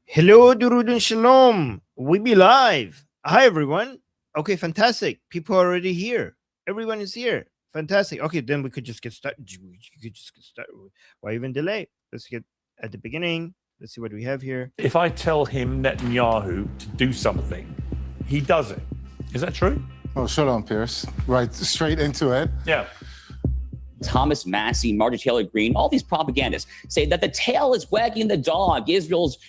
Hello, Durud and Shalom. We be live. Hi, everyone. Okay, fantastic. People are already here. Everyone is here. Fantastic. Okay, then we could just get started. You could just get started. Why even delay? Let's get at the beginning. Let's see what we have here. If I tell him Netanyahu to do something, he does it. Is that true? Oh, shalom, Piers. Right, straight into it. Yeah. Thomas Massey, Marjorie Taylor Greene, all these propagandists say that the tail is wagging the dog. Israel's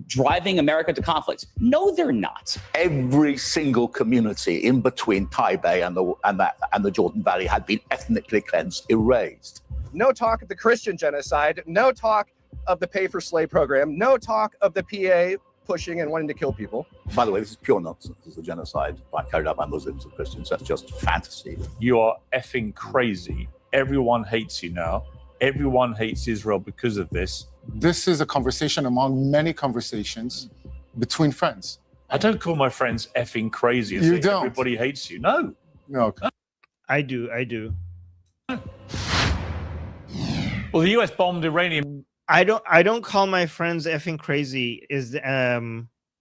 driving America to conflict. No, they're not. Every single community in between Taipei and the Jordan Valley had been ethnically cleansed, erased. No talk of the Christian genocide, no talk of the pay for slay program, no talk of the PA pushing and wanting to kill people. By the way, this is pure nonsense. This is a genocide carried out by Muslims and Christians. That's just fantasy. You are effing crazy. Everyone hates you now. Everyone hates Israel because of this. This is a conversation among many conversations between friends. I don't call my friends effing crazy and You say don't. everybody hates you. No. No. I do. Well, the US bombed Iranian. I don't call my friends effing crazy. Is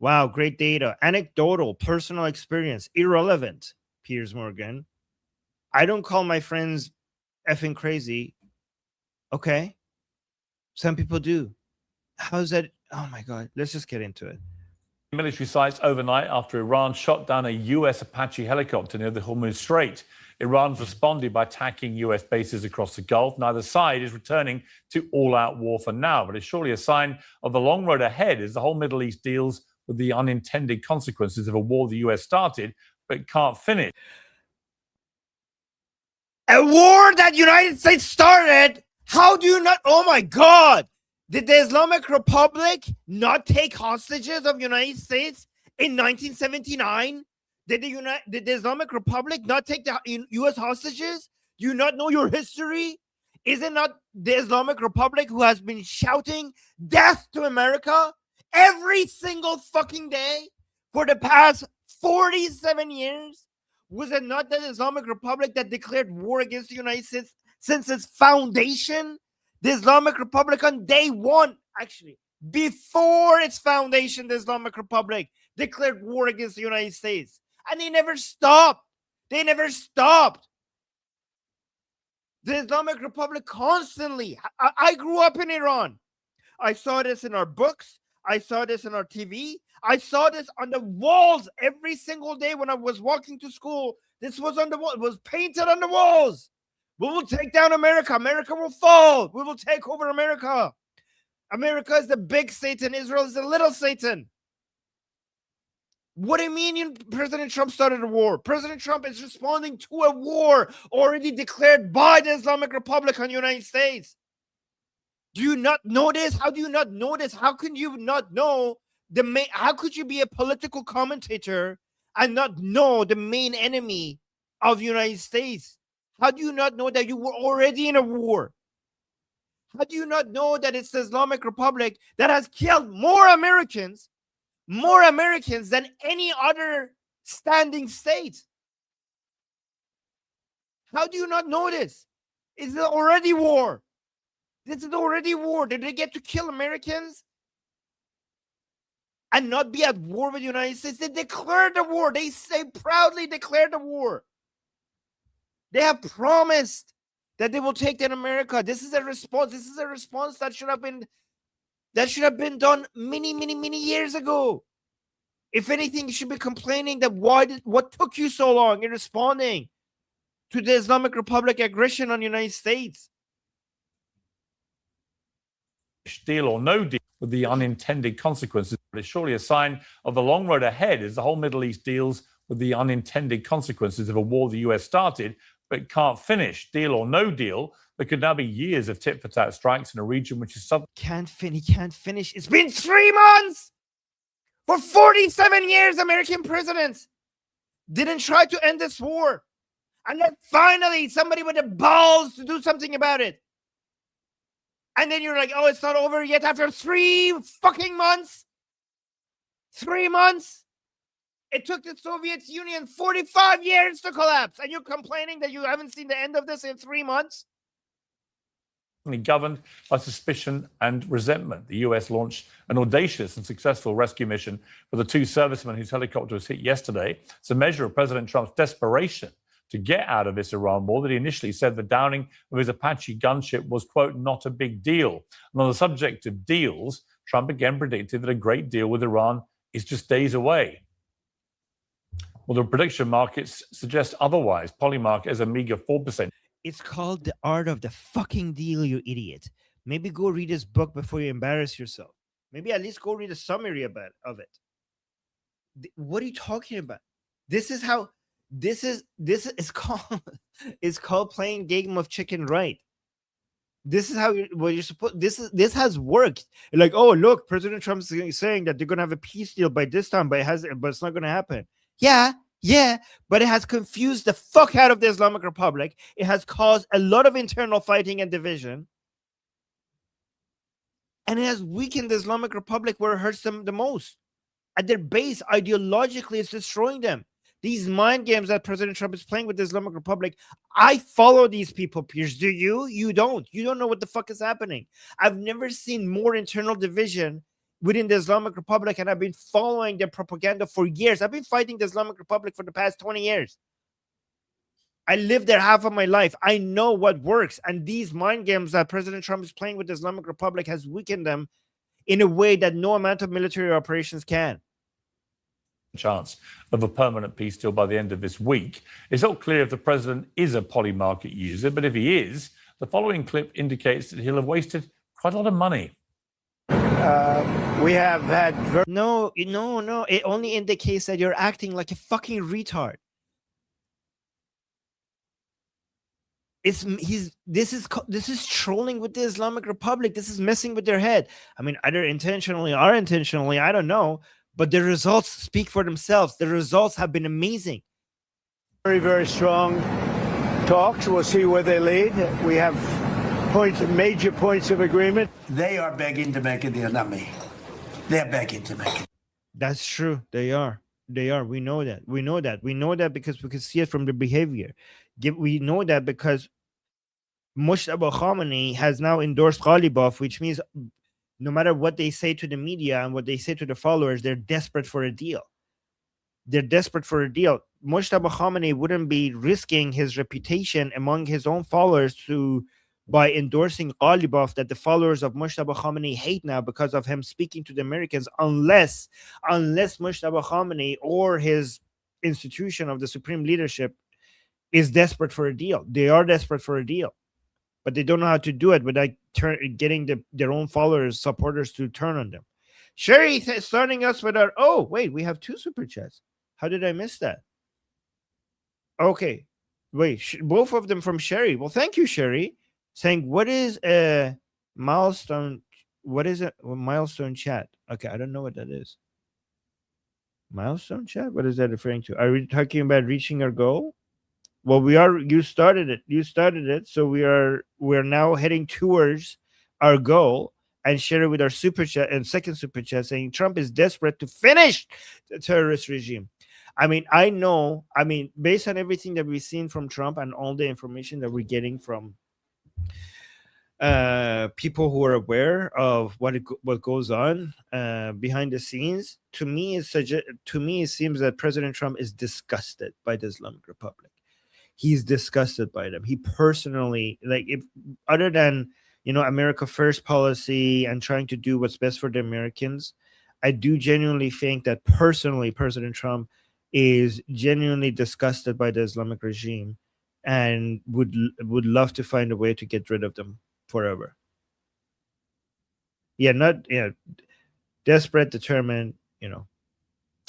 wow, great data. Anecdotal, personal experience, irrelevant. Piers Morgan. I don't call my friends effing crazy. Okay. Some people do. How's that? Oh my God. Let's just get into it. Military sites overnight after Iran shot down a US Apache helicopter near the Hormuz Strait. Iran's responded by attacking US bases across the Gulf. Neither side is returning to all-out war for now, but it's surely a sign of the long road ahead as the whole Middle East deals with the unintended consequences of a war the US started but can't finish. A war that United States started. How do you not? Oh my God. Did the Islamic Republic not take hostages of United States in 1979? Did the Islamic Republic not take the U.S. hostages? Do you not know your history? Is it not the Islamic Republic who has been shouting death to America every single fucking day for the past 47 years? Was it not the Islamic Republic that declared war against the United States since its foundation? The Islamic Republic on day one, actually, before its foundation, the Islamic Republic declared war against the United States. And they never stopped. They never stopped. The Islamic Republic constantly. I grew up in Iran. I saw this in our books. I saw this in our TV. I saw this on the walls every single day when I was walking to school. This was on the wall. It was painted on the walls. We will take down America. America will fall. We will take over America. America is the big Satan. Israel is the little Satan. What do you mean President Trump started a war? President Trump is responding to a war already declared by the Islamic Republic on the United States. Do you not know this? How do you not know this? How can you not know how could you be a political commentator and not know the main enemy of the United States? How do you not know that you were already in a war? How do you not know that it's the Islamic Republic that has killed more Americans than any other standing state? How do you not know this? It's already war. This is already war. Did they get to kill Americans and not be at war with the United States? They declared the war. They proudly declared the war. They have promised that they will take down America. This is a response. This is a response that should have been done many years ago. If anything, you should be complaining that what took you so long in responding to the Islamic Republic aggression on the United States? Deal or no deal with the unintended consequences, but it's surely a sign of the long road ahead as the whole Middle East deals with the unintended consequences of a war the US started but can't finish. Deal or no deal, there could now be years of tit-for-tat strikes in a region which is can't finish. It's been 3 months. For 47 years, American presidents didn't try to end this war. And then finally, somebody with the balls to do something about it. And then you're like, oh, it's not over yet after 3 fucking months. 3 months. It took the Soviet Union 45 years to collapse. And you're complaining that you haven't seen the end of this in 3 months? governed by suspicion and resentment. The US launched an audacious and successful rescue mission for the two servicemen whose helicopter was hit yesterday. It's a measure of President Trump's desperation to get out of this Iran war that he initially said the downing of his Apache gunship was, quote, not a big deal. And on the subject of deals, Trump again predicted that a great deal with Iran is just days away. Well, the prediction markets suggest otherwise. Polymark is a meager 4%. It's called The Art of the Fucking Deal, you idiot. Maybe go read his book before you embarrass yourself. Maybe at least go read a summary of it. What are you talking about? This is called it's called playing game of chicken right. This is how you're supposed. This has worked. Like, oh look, President Trump is saying that they're gonna have a peace deal by this time, but it's not gonna happen. Yeah, but it has confused the fuck out of the Islamic Republic. It has caused a lot of internal fighting and division. And it has weakened the Islamic Republic where it hurts them the most. At their base, ideologically, it's destroying them. These mind games that President Trump is playing with the Islamic Republic, I follow these people, Piers. Do you? You don't. You don't know what the fuck is happening. I've never seen more internal division within the Islamic Republic, and I've been following their propaganda for years. I've been fighting the Islamic Republic for the past 20 years. I lived there half of my life. I know what works. And these mind games that President Trump is playing with the Islamic Republic has weakened them in a way that no amount of military operations can. Chance of a permanent peace deal by the end of this week. It's not clear if the president is a polymarket user, but if he is, the following clip indicates that he'll have wasted quite a lot of money. We have had no. It only indicates that you're acting like a fucking retard. This is trolling with the Islamic Republic. This is messing with their head. I mean, either intentionally or unintentionally, I don't know. But the results speak for themselves. The results have been amazing. Very, very strong talks. We'll see where they lead. We have major points of agreement. They are begging to make a deal, not me. They're begging to make it. That's true. They are. We know that. We know that because we can see it from the behavior. We know that because Mushtaba Khamenei has now endorsed Ghalibaf, which means no matter what they say to the media and what they say to the followers, they're desperate for a deal. Mushtaba Khamenei wouldn't be risking his reputation among his own followers by endorsing Ghalibaf that the followers of Mushtaba Khamenei hate now because of him speaking to the Americans, unless Mushtaba Khamenei or his institution of the supreme leadership is desperate for a deal. They are desperate for a deal, but they don't know how to do it without getting their own followers, supporters to turn on them. Sherry starting us with our, oh, wait, we have 2 super chats. How did I miss that? Okay, wait, both of them from Sherry. Well, thank you, Sherry. Saying, what is a milestone? What is it? Milestone chat. Okay, I don't know what that is. Milestone chat? What is that referring to? Are we talking about reaching our goal? Well, we are. You started it. So we're now heading towards our goal. And share it with our super chat and second super chat saying Trump is desperate to finish the terrorist regime. I mean, based on everything that we've seen from Trump and all the information that we're getting from people who are aware of what goes on behind the scenes, to me it seems that President Trump is disgusted by the Islamic Republic. He's disgusted by them. He personally, other than America First policy and trying to do what's best for the Americans, I do genuinely think that personally President Trump is genuinely disgusted by the Islamic regime and would love to find a way to get rid of them forever. Desperate, determined,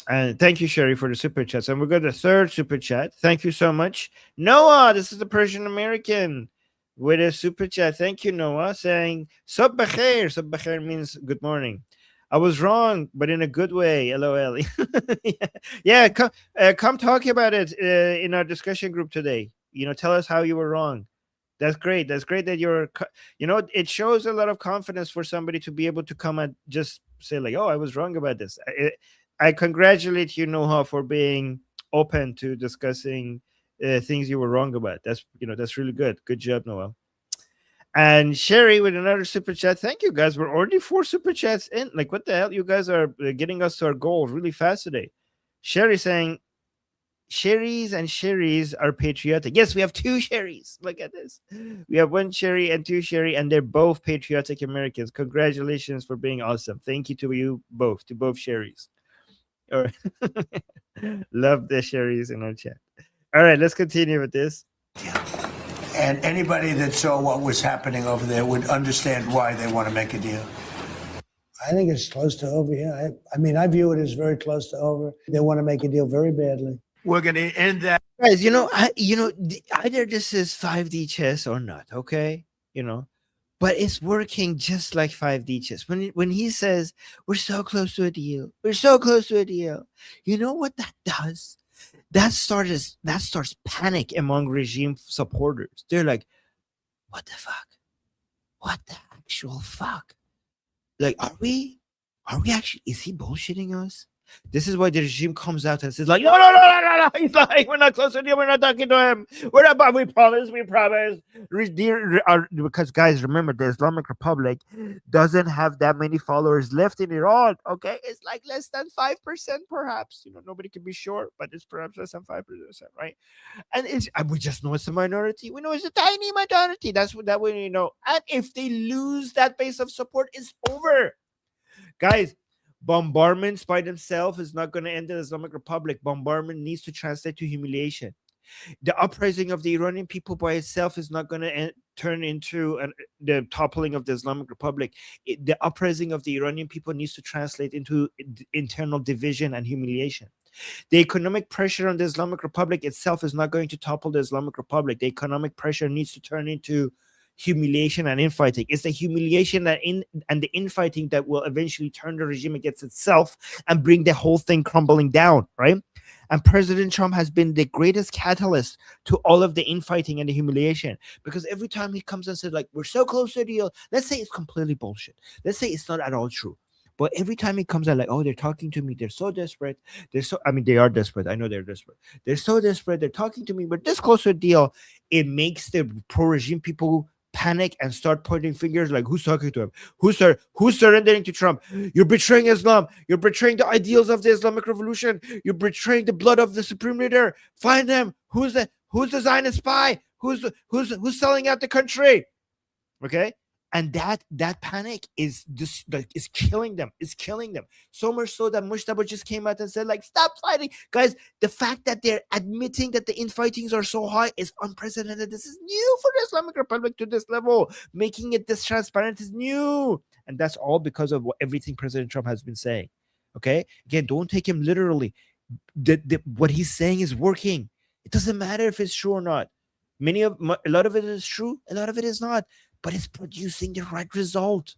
And thank you, Sherry, for the super chats. And we'll go to the third super chat. Thank you so much. Noah, this is the Persian American with a super chat. Thank you, Noah, saying Sab Bakhair. Sab Bakhair means good morning. I was wrong, but in a good way. LOL. Yeah, come talk about it in our discussion group today. Tell us how you were wrong. That's great. That's great that you're, it shows a lot of confidence for somebody to be able to come and just say oh, I was wrong about this. I congratulate you, Noah, for being open to discussing things you were wrong about. That's really good. Good job, Noah. And Sherry with another super chat. Thank you guys. We're already 4 super chats in. Like, what the hell? You guys are getting us to our goal really fast today. Sherry saying, Sherry's are patriotic. Yes, we have 2 Sherry's. Look at this. We have 1 Sherry and 2 Sherry, and they're both patriotic Americans. Congratulations for being awesome. Thank you to you both, to both Sherry's. All right. Love the Sherry's in our chat. All right, let's continue with this. And anybody that saw what was happening over there would understand why they want to make a deal. I think it's close to over. Yeah, I mean, I view it as very close to over. They want to make a deal very badly. We're going to end that. Guys, either this is 5D chess or not, okay? But it's working just like 5D chess. When he says, we're so close to a deal, we're so close to a deal, you know what that does? That starts panic among regime supporters. They're like, what the fuck? What the actual fuck? Like, are we actually, is he bullshitting us? This is why the regime comes out and says, like, no. He's like, we're not close to him. We're not talking to him. We're not, we promise. Because, guys, remember, the Islamic Republic doesn't have that many followers left in Iran, okay? It's like less than 5%, perhaps. Nobody can be sure, but it's perhaps less than 5%, right? And we just know it's a minority. We know it's a tiny minority. That's what we know. And if they lose that base of support, it's over. Guys, bombardments by themselves is not going to end the Islamic Republic. Bombardment needs to translate to humiliation. The uprising of the Iranian people by itself is not going to turn into the toppling of the Islamic Republic. The uprising of the Iranian people needs to translate into internal division and humiliation. The economic pressure on the Islamic Republic itself is not going to topple the Islamic Republic. The economic pressure needs to turn into humiliation and infighting. It's the humiliation and the infighting that will eventually turn the regime against itself and bring the whole thing crumbling down, right? And President Trump has been the greatest catalyst to all of the infighting and the humiliation, because every time he comes and says, like, we're so close to a deal, let's say it's completely bullshit. Let's say it's not at all true. But every time he comes out, like, oh, they're talking to me. They're so desperate. They are desperate. I know they're desperate. They're so desperate. They're talking to me. But this close to a deal, it makes the pro-regime people panic and start pointing fingers, like, who's talking to him? Who's surrendering to Trump? You're betraying Islam. You're betraying the ideals of the Islamic Revolution. You're betraying the blood of the supreme leader. Find them. Who's the Zionist spy? Who's selling out the country? Okay. And that panic is just like is killing them. It's killing them. So much so that Mushtaba just came out and said, like, stop fighting. Guys, the fact that they're admitting that the infightings are so high is unprecedented. This is new for the Islamic Republic to this level. Making it this transparent is new. And that's all because of everything President Trump has been saying. Okay? Again, don't take him literally. What he's saying is working. It doesn't matter if it's true or not. A lot of it is true. A lot of it is not. But it's producing the right result.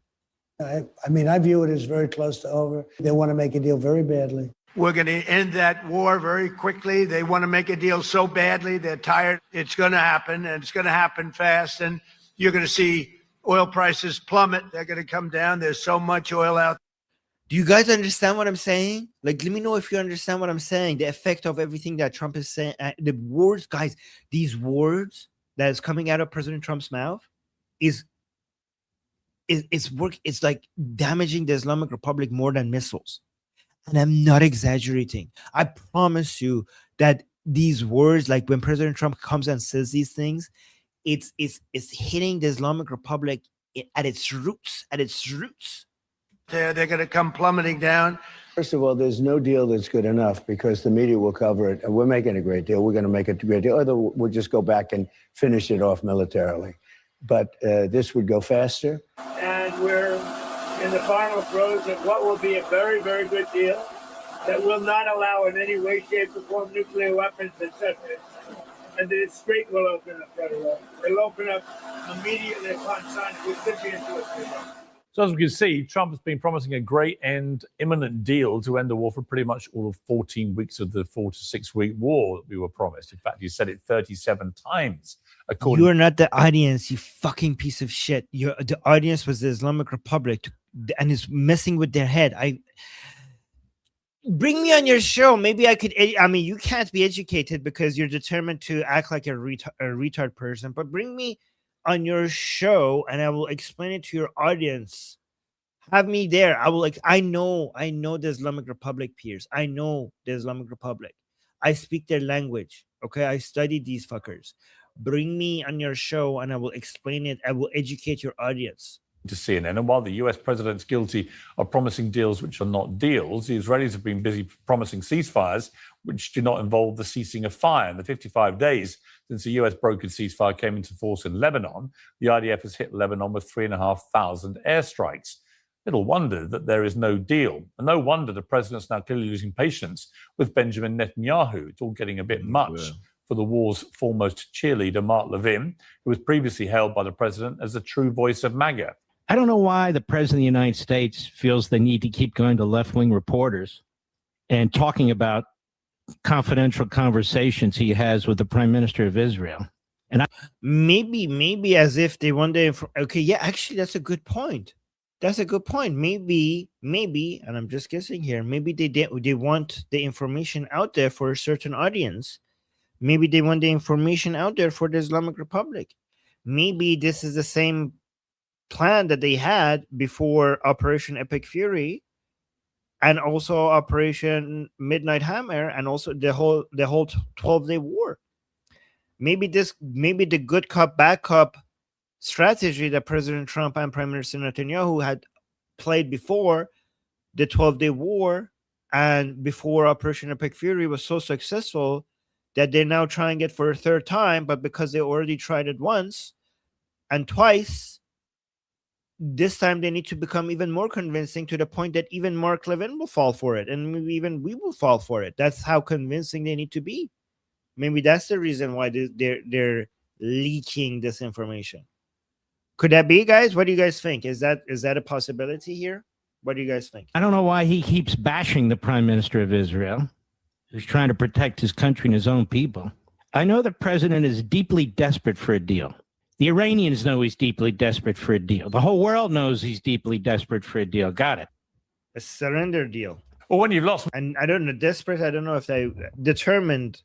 I mean, I view it as very close to over. They want to make a deal very badly. We're going to end that war very quickly. They want to make a deal so badly. They're tired. It's going to happen, and it's going to happen fast. And you're going to see oil prices plummet. They're going to come down. There's so much oil out. Do you guys understand what I'm saying? Like, let me know if you understand what I'm saying. The effect of everything that Trump is saying. The words, guys, these words that is coming out of President Trump's mouth is like damaging the Islamic Republic more than missiles. And I'm not exaggerating. I promise you that these words, like when President Trump comes and says these things, it's hitting the Islamic Republic at its roots. They're going to come plummeting down. First of all, there's no deal that's good enough because the media will cover it. And we're making a great deal. We're going to make it a great deal. Or we'll just go back and finish it off militarily. But this would go faster. And we're in the final throes of what will be a very, very good deal that will not allow in any way, shape, or form nuclear weapons, etc. And the Strait will open up right away. It'll open up immediately upon signing recipient to it. So as we can see, Trump has been promising a great and imminent deal to end the war for pretty much all of 14 weeks of the 4 to 6 week war that we were promised. In fact, he said it 37 times. You're not the audience, you fucking piece of shit. The audience was the Islamic Republic, and it's messing with their head. Bring me on your show. Maybe I could. I mean, you can't be educated because you're determined to act like a retard person. But bring me on your show and I will explain it to your audience. Have me there. I will like I know the Islamic Republic, Piers. I know the Islamic Republic. I speak their language. Okay, I studied these fuckers. Bring me on your show and I will explain it. I will educate your audience. To CNN. And while the US president's guilty of promising deals which are not deals, the Israelis have been busy promising ceasefires which do not involve the ceasing of fire. In the 55 days since the US brokered ceasefire came into force in Lebanon, the IDF has hit Lebanon with 3,500 airstrikes. Little wonder that there is no deal. And no wonder the president's now clearly losing patience with Benjamin Netanyahu. It's all getting a bit much for the war's foremost cheerleader, Mark Levin, who was previously hailed by the president as the true voice of MAGA. I don't know why the president of the United States feels the need to keep going to left-wing reporters and talking about confidential conversations he has with the prime minister of Israel. And maybe as if they want the okay, yeah, actually that's a good point. That's a good point. Maybe, and I'm just guessing here, maybe they want the information out there for a certain audience. Maybe they want the information out there for the Islamic Republic. Maybe this is the same plan that they had before Operation Epic Fury and also Operation Midnight Hammer and also the whole 12-day war. Maybe the good cop bad cop strategy that President Trump and Prime Minister Netanyahu had played before the 12-day war and before Operation Epic Fury was so successful that they're now trying it for a third time, but because they already tried it once and twice, this time they need to become even more convincing to the point that even Mark Levin will fall for it, and maybe even we will fall for it. That's how convincing they need to be. Maybe that's the reason why they're leaking this information. Could that be, guys? What do you guys think? Is that a possibility here? What do you guys think? I don't know why he keeps bashing the prime minister of Israel, who's trying to protect his country and his own people. I know the president is deeply desperate for a deal. The Iranians know he's deeply desperate for a deal. The whole world knows he's deeply desperate for a deal. Got it. A surrender deal. Well, when you've lost... And I don't know, desperate, I don't know if they... Determined,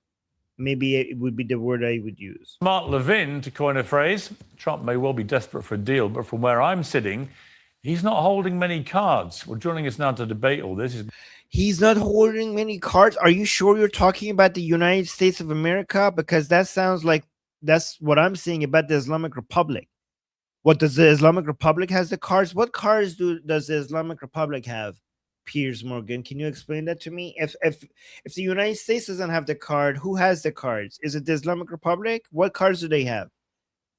maybe it would be the word I would use. Mark Levin, to coin a phrase, Trump may well be desperate for a deal, but from where I'm sitting, he's not holding many cards. Well, joining us now to debate all this is... He's not holding many cards? Are you sure you're talking about the United States of America? Because that sounds like that's what I'm saying about the Islamic Republic. What does the Islamic Republic has the cards? What cards does the Islamic Republic have? Piers Morgan, can you explain that to me? If the United States doesn't have the card, who has the cards? Is it the Islamic Republic? What cards do they have?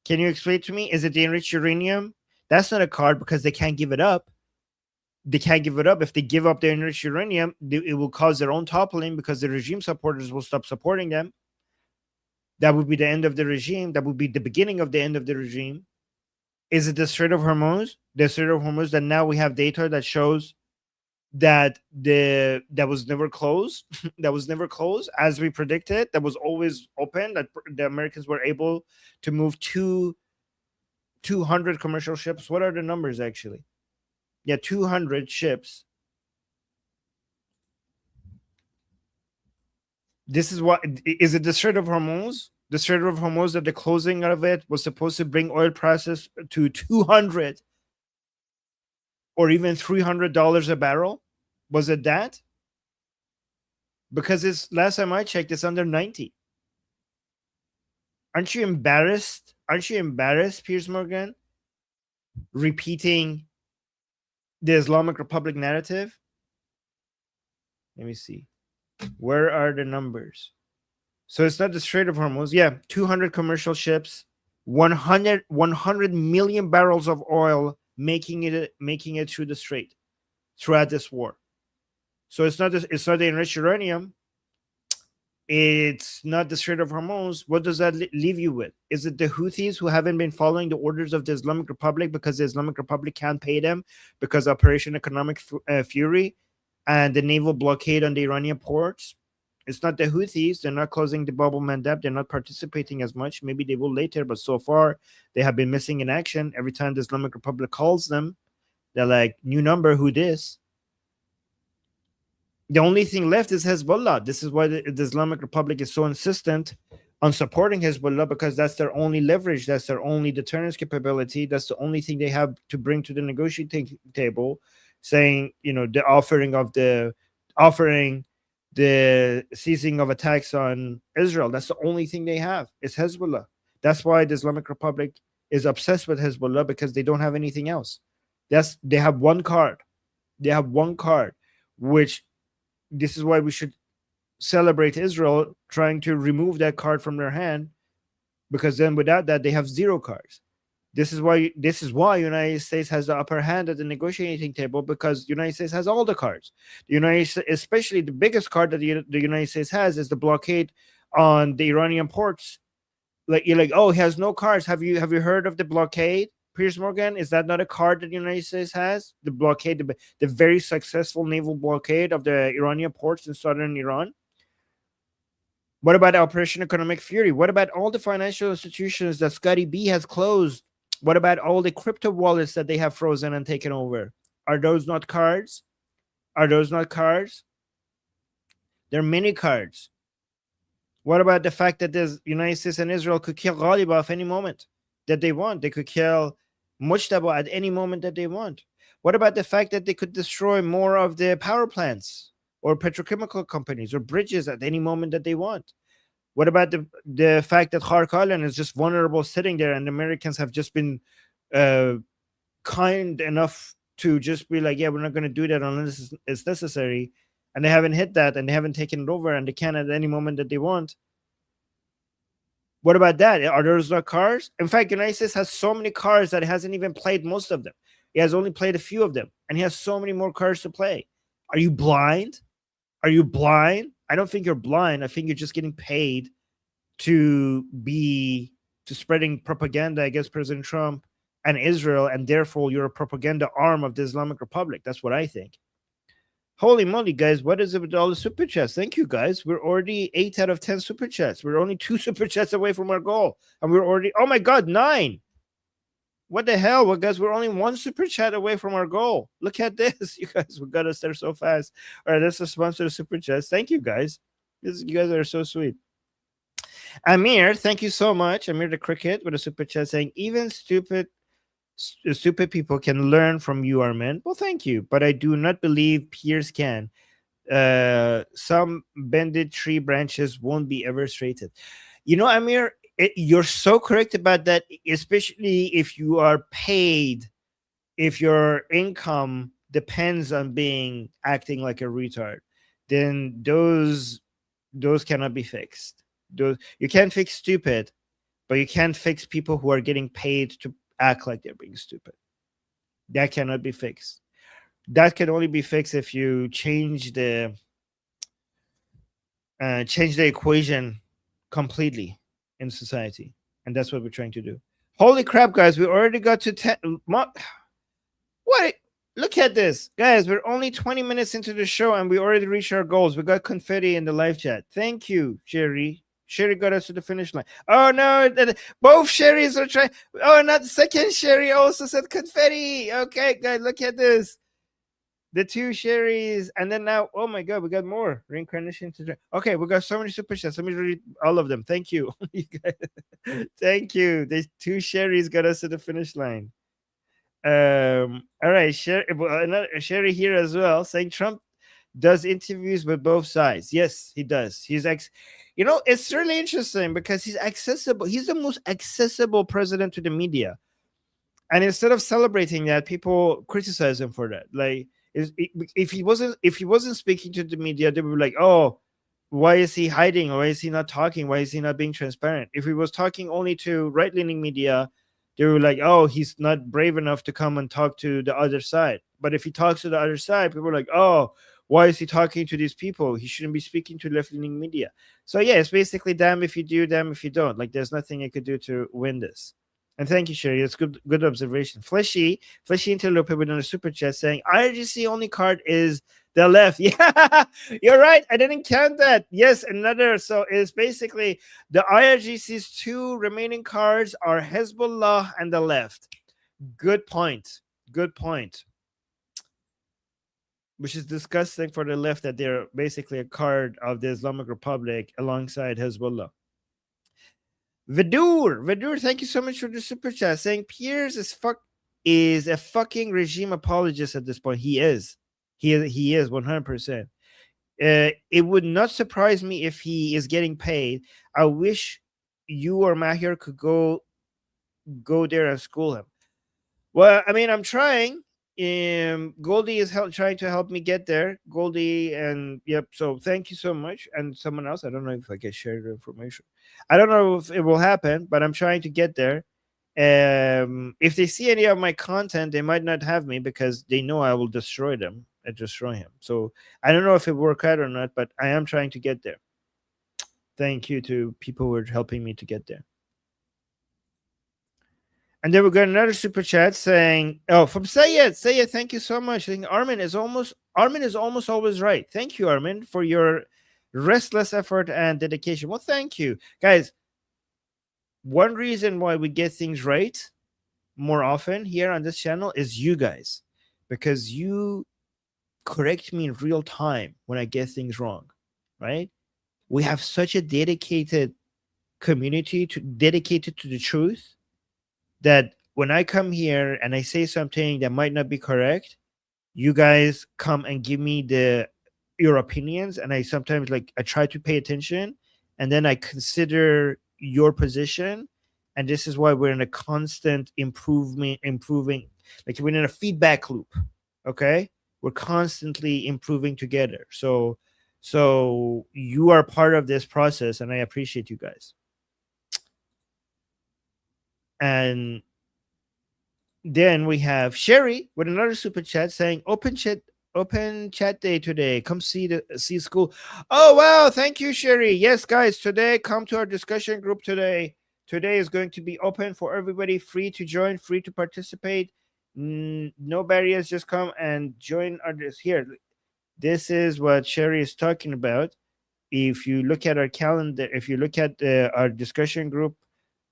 Can you explain to me? Is it the enriched uranium? That's not a card because they can't give it up. They can't give it up. If they give up their enriched uranium, it will cause their own toppling because the regime supporters will stop supporting them. That would be the end of the regime. That would be the beginning of the end of the regime. Is it the Strait of Hormuz? The Strait of Hormuz that now we have data that shows that that was never closed. That was never closed as we predicted. That was always open. That the Americans were able to move 200 commercial ships. What are the numbers actually? Yeah, 200 ships. This is what is it? The Strait of Hormuz. The Strait of Hormuz, that the closing of it was supposed to bring oil prices to 200 or even $300 a barrel. Was it that? Because it's last time I checked, it's under 90. Aren't you embarrassed? Aren't you embarrassed, Piers Morgan, repeating the Islamic Republic narrative? Let me see. Where are the numbers? So it's not the Strait of Hormuz. Yeah, 200 commercial ships, 100 million barrels of oil making it through the strait throughout this war. So it's not the enriched uranium. It's not the Strait of Hormuz. What does that leave you with? Is it the Houthis who haven't been following the orders of the Islamic Republic because the Islamic Republic can't pay them because Operation Economic Fury and the naval blockade on the Iranian ports? It's not the Houthis. They're not closing the Bab el-Mandeb. They're not participating as much. Maybe they will later, but so far they have been missing in action. Every time the Islamic Republic calls them, they're like, new number, who this? The only thing left is Hezbollah. This is why the Islamic Republic is so insistent on supporting Hezbollah because that's their only leverage, that's their only deterrence capability, that's the only thing they have to bring to the negotiating table, saying, you know, the offering the ceasing of attacks on Israel. That's the only thing they have. It's Hezbollah. That's why the Islamic Republic is obsessed with Hezbollah, because they don't have anything else. They have one card. They have one card, which this is why we should celebrate Israel trying to remove that card from their hand, because then without that they have zero cards. This is why United States has the upper hand at the negotiating table, because United States has all the cards. The United States, especially the biggest card that the United States has, is the blockade on the Iranian ports. Like, you're like, oh, he has no cards. Have you heard of the blockade, Piers Morgan? Is that not a card that the United States has? The blockade, the very successful naval blockade of the Iranian ports in southern Iran. What about Operation Economic Fury? What about all the financial institutions that Scotty B has closed? What about all the crypto wallets that they have frozen and taken over? Are those not cards? Are those not cards? They're mini cards. What about the fact that the United States and Israel could kill Ghaliba at any moment that they want? They could kill Mujtaba at any moment that they want. What about the fact that they could destroy more of the power plants or petrochemical companies or bridges at any moment that they want? What about the fact that Khark Island is just vulnerable sitting there, and the Americans have just been kind enough to just be like, yeah, we're not going to do that unless it's necessary, and they haven't hit that, and they haven't taken it over, and they can at any moment that they want? What about that? Are those not cars? In fact, United States has so many cars that it hasn't even played most of them. He has only played a few of them, and he has so many more cars to play. Are you blind? Are you blind? I don't think you're blind. I think you're just getting paid to spreading propaganda against President Trump and Israel, and therefore you're a propaganda arm of the Islamic Republic. That's what I think. Holy moly, guys, what is it with all the super chats? Thank you, guys. We're already 8 out of 10 super chats. We're only 2 super chats away from our goal. And we're already, oh my God, 9. What the hell? Well, guys, we're only 1 super chat away from our goal. Look at this. You guys, we got us there so fast. All right, let's sponsor the super chats. Thank you, guys. You guys are so sweet. Amir, thank you so much. Amir the Cricket with a super chat saying, even stupid people can learn from you, Armin. Well, thank you. But I do not believe Piers can. Some bended tree branches won't be ever straightened. You know, Amir, you're so correct about that, especially if you are paid, if your income depends on acting like a retard, then those cannot be fixed. You can't fix stupid, but you can't fix people who are getting paid to act like they're being stupid. That cannot be fixed. That can only be fixed if you change the equation completely in society, and that's what we're trying to do. Holy crap, guys, we already got to 10. What? Look at this, guys. We're only 20 minutes into the show and we already reached our goals. We got confetti in the live chat. Thank you, Sherry. Sherry got us to the finish line. Oh no, both Sherrys are trying. Oh, not the second Sherry also said confetti. Okay, guys, look at this. The 2 Sherrys, and then now, oh my God, we got more reincarnation to drink. Okay, we got so many super chats. Let me read all of them. Thank you. Thank you. The 2 Sherrys got us to the finish line. All right, Sherry here as well, saying Trump does interviews with both sides. Yes, he does. You know, it's really interesting because he's accessible. He's the most accessible president to the media, and instead of celebrating that, people criticize him for that. Like, if he wasn't speaking to the media, they would be like, oh, why is he hiding? Or why is he not talking? Why is he not being transparent? If he was talking only to right-leaning media, they were like, oh, he's not brave enough to come and talk to the other side. But if he talks to the other side, people are like, oh, why is he talking to these people? He shouldn't be speaking to left-leaning media. So yeah, it's basically damn if you do, damn if you don't. Like, there's nothing I could do to win this. And thank you, Sherry. It's good observation. Fleshy Interlope with a super chat saying IRGC only card is the left. Yeah, you're right. I didn't count that. Yes, another. So it's basically the IRGC's 2 remaining cards are Hezbollah and the left. Good point. Good point. Which is disgusting for the left that they're basically a card of the Islamic Republic alongside Hezbollah. Vidur, thank you so much for the super chat. Saying Piers is a fucking regime apologist at this point. He is 100%. It would not surprise me if he is getting paid. I wish you or Mahir could go there and school him. Well, I mean, I'm trying. Goldie is trying to help me get there. Goldie, and yep. So thank you so much. And someone else, I don't know if I can share the information. I don't know if it will happen, but I'm trying to get there. If they see any of my content, they might not have me because they know I will destroy them and destroy him. So I don't know if it worked out or not, but I am trying to get there. Thank you to people who are helping me to get there. And then we got another super chat saying, "Oh, from Sayed, thank you so much." Saying Armin is almost always right. Thank you, Armin, for your restless effort and dedication. Well, thank you, guys. One reason why we get things right more often here on this channel is you guys, because you correct me in real time when I get things wrong, right? We have such a dedicated community dedicated to the truth, that when I come here and I say something that might not be correct, you guys come and give me your opinions, and I sometimes I try to pay attention, and then I consider your position, and this is why we're in a constant improving, like we're in a feedback loop. Okay, we're constantly improving together. So you are part of this process, and I appreciate you guys. And then we have Sherry with another super chat saying, open chat day today. Come see school. Oh, wow. Thank you, Sherry. Yes, guys, today come to our discussion group today. Today is going to be open for everybody, free to join, free to participate. No barriers. Just come and join here. This is what Sherry is talking about. If you look at our calendar, if you look at our discussion group,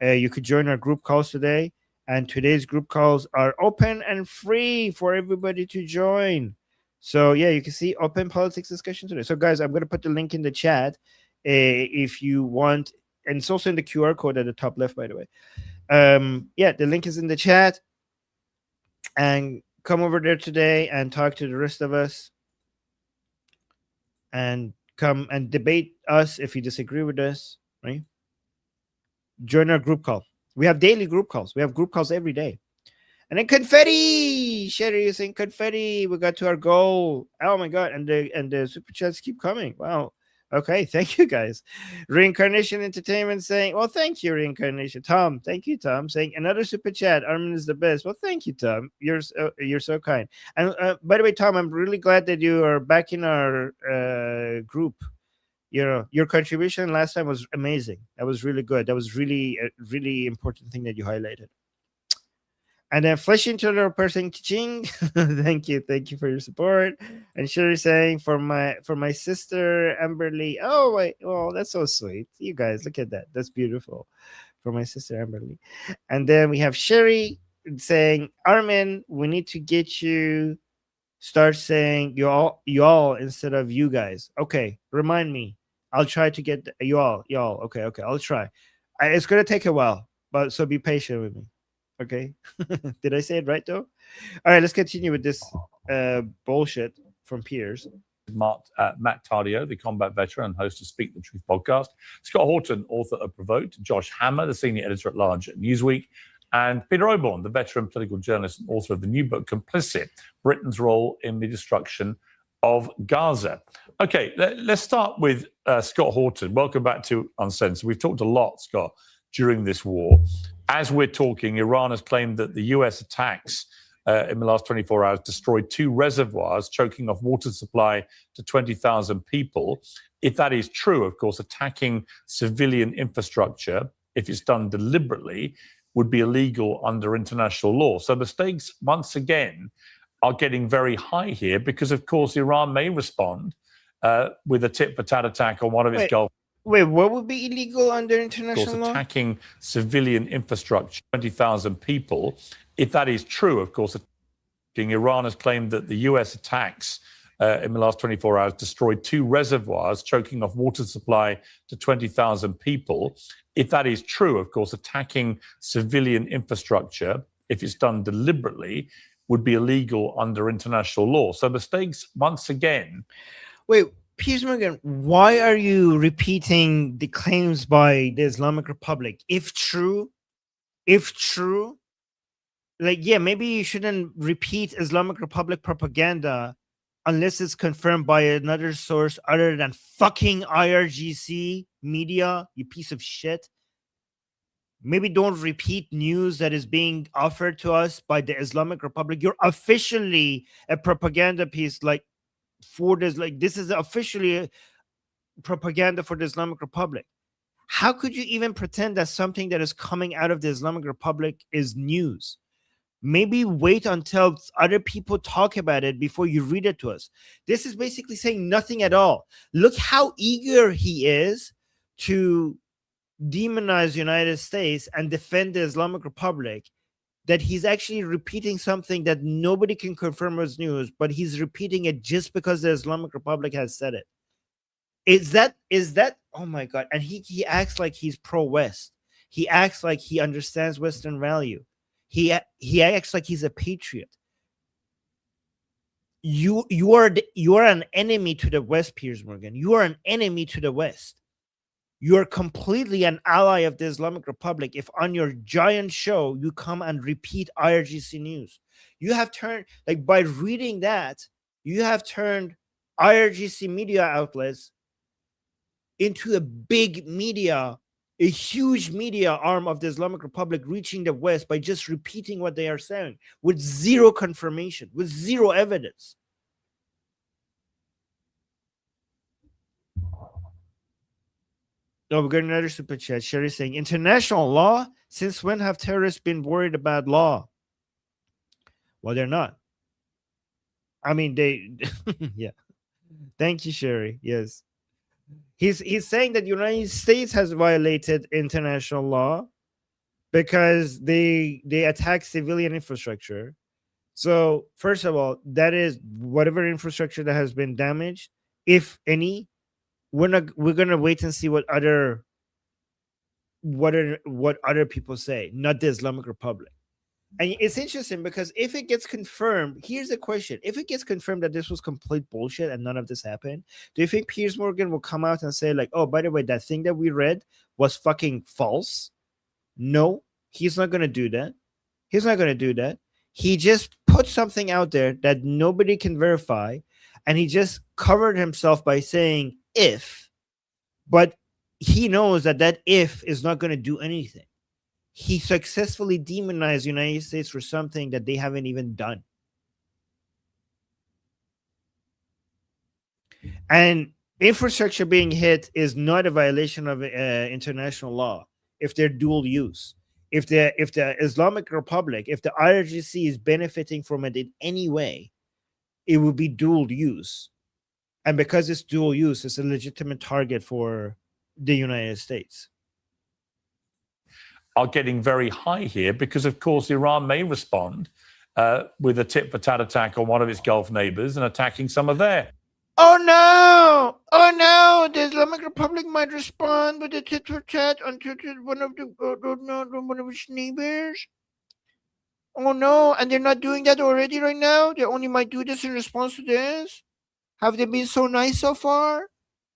you could join our group calls today. And today's group calls are open and free for everybody to join. So yeah, you can see open politics discussion today. So guys, I'm going to put the link in the chat if you want. And it's also in the QR code at the top left, by the way. Yeah, the link is in the chat. And come over there today and talk to the rest of us. And come and debate us if you disagree with us, right? Join our group call. We have daily group calls. We have group calls every day. And then confetti. Sherry is saying confetti. We got to our goal. Oh my God. And the super chats keep coming. Wow. Okay. Thank you, guys. Reincarnation Entertainment saying, well, thank you, Reincarnation. Tom. Thank you, Tom. Saying another super chat. Armin is the best. Well, thank you, Tom. You're so kind. And by the way, Tom, I'm really glad that you are back in our group. Your contribution last time was amazing. That was really good. That was really a really important thing that you highlighted. And then Flesh into the person, ching. Thank you for your support. And Sherry saying for my sister Amberly. Oh wait, well that's so sweet. You guys look at that. That's beautiful. For my sister Amberly. And then we have Sherry saying, Armin, we need to get you. Start saying y'all instead of you guys. Okay, remind me. I'll try to get y'all. Okay, I'll try. It's gonna take a while, but so be patient with me. Okay. Did I say it right though? All right, let's continue with this bullshit from Piers. Matt Tardio, the combat veteran and host of Speak the Truth podcast. Scott Horton, author of Provoked. Josh Hammer, the senior editor at large at Newsweek. And Peter Oborne, the veteran political journalist and author of the new book, Complicit, Britain's Role in the Destruction of Gaza. Okay, let's start with Scott Horton. Welcome back to Uncensored. We've talked a lot, Scott, during this war. As we're talking, Iran has claimed that the US attacks in the last 24 hours destroyed 2 reservoirs, choking off water supply to 20,000 people. If that is true, of course, attacking civilian infrastructure, if it's done deliberately, would be illegal under international law. So the stakes, once again, are getting very high here because, of course, Iran may respond with a tit-for-tat attack on one of its Gulf. Wait, what would be illegal under international law? Attacking civilian infrastructure, 20,000 people. If that is true, of course, Iran has claimed that the US attacks in the last 24 hours destroyed 2 reservoirs, choking off water supply to 20,000 people. If that is true, of course, attacking civilian infrastructure, if it's done deliberately, would be illegal under international law. So the stakes, once again. Wait, Piers Morgan, why are you repeating the claims by the Islamic Republic? If true, like, yeah, maybe you shouldn't repeat Islamic Republic propaganda unless it's confirmed by another source other than fucking IRGC media, you piece of shit. Maybe don't repeat news that is being offered to us by the Islamic Republic. You're officially a propaganda piece, like, for this, like, this is officially a propaganda for the Islamic Republic. How could you even pretend that something that is coming out of the Islamic Republic is news? Maybe wait until other people talk about it before you read it to us. This is basically saying nothing at all. Look how eager he is to demonize the United States and defend the Islamic Republic, that he's actually repeating something that nobody can confirm as news, but he's repeating it just because the Islamic Republic has said it. Is that oh my God. And he acts like he's pro-West. He acts like he understands Western value. He acts like he's a patriot. You are an enemy to the West, Piers Morgan. You are an enemy to the West. You are completely an ally of the Islamic Republic if on your giant show you come and repeat IRGC news. You have turned, like, by reading that, you have turned IRGC media outlets into a big media, a huge media arm of the Islamic Republic reaching the West by just repeating what they are saying with zero confirmation, with zero evidence. Oh, we got another super chat. Sherry saying, international law? Since when have terrorists been worried about law? Well, they're not. I mean, they, yeah. Thank you, Sherry. Yes. He's saying that the United States has violated international law because they attack civilian infrastructure. So, first of all, that is whatever infrastructure that has been damaged, if any. We're gonna wait and see what other people say, not the Islamic Republic. And it's interesting because if it gets confirmed, here's the question: if it gets confirmed that this was complete bullshit and none of this happened, do you think Piers Morgan will come out and say, like, oh, by the way, that thing that we read was fucking false? No, he's not gonna do that. He's not gonna do that. He just put something out there that nobody can verify, and he just covered himself by saying if, but he knows that if is not going to do anything. He successfully demonized the United States for something that they haven't even done. And infrastructure being hit is not a violation of international law if they're dual use. If the Islamic Republic, if the IRGC is benefiting from it in any way, it will be dual use. And because it's dual use, it's a legitimate target for the United States. Are getting very high here because, of course, Iran may respond with a tit-for-tat attack on one of its Gulf neighbors and attacking some of their. Oh no! Oh no! The Islamic Republic might respond with a tit-for-tat on one of its neighbors. Oh no! And they're not doing that already right now. They only might do this in response to this. Have they been so nice so far?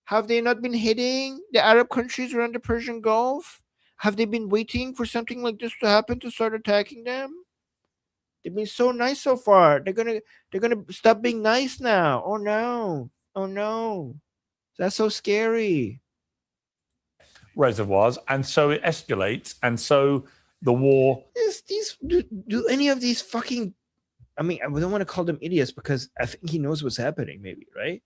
Have they not been hitting the Arab countries around the Persian Gulf? Have they been waiting for something like this to happen to start attacking them? They've been so nice so far. They're gonna stop being nice now. Oh no! Oh no! That's so scary. Reservoirs, and so it escalates, and so the war. Do any of these fucking? I mean, I don't want to call them idiots because I think he knows what's happening, maybe, right?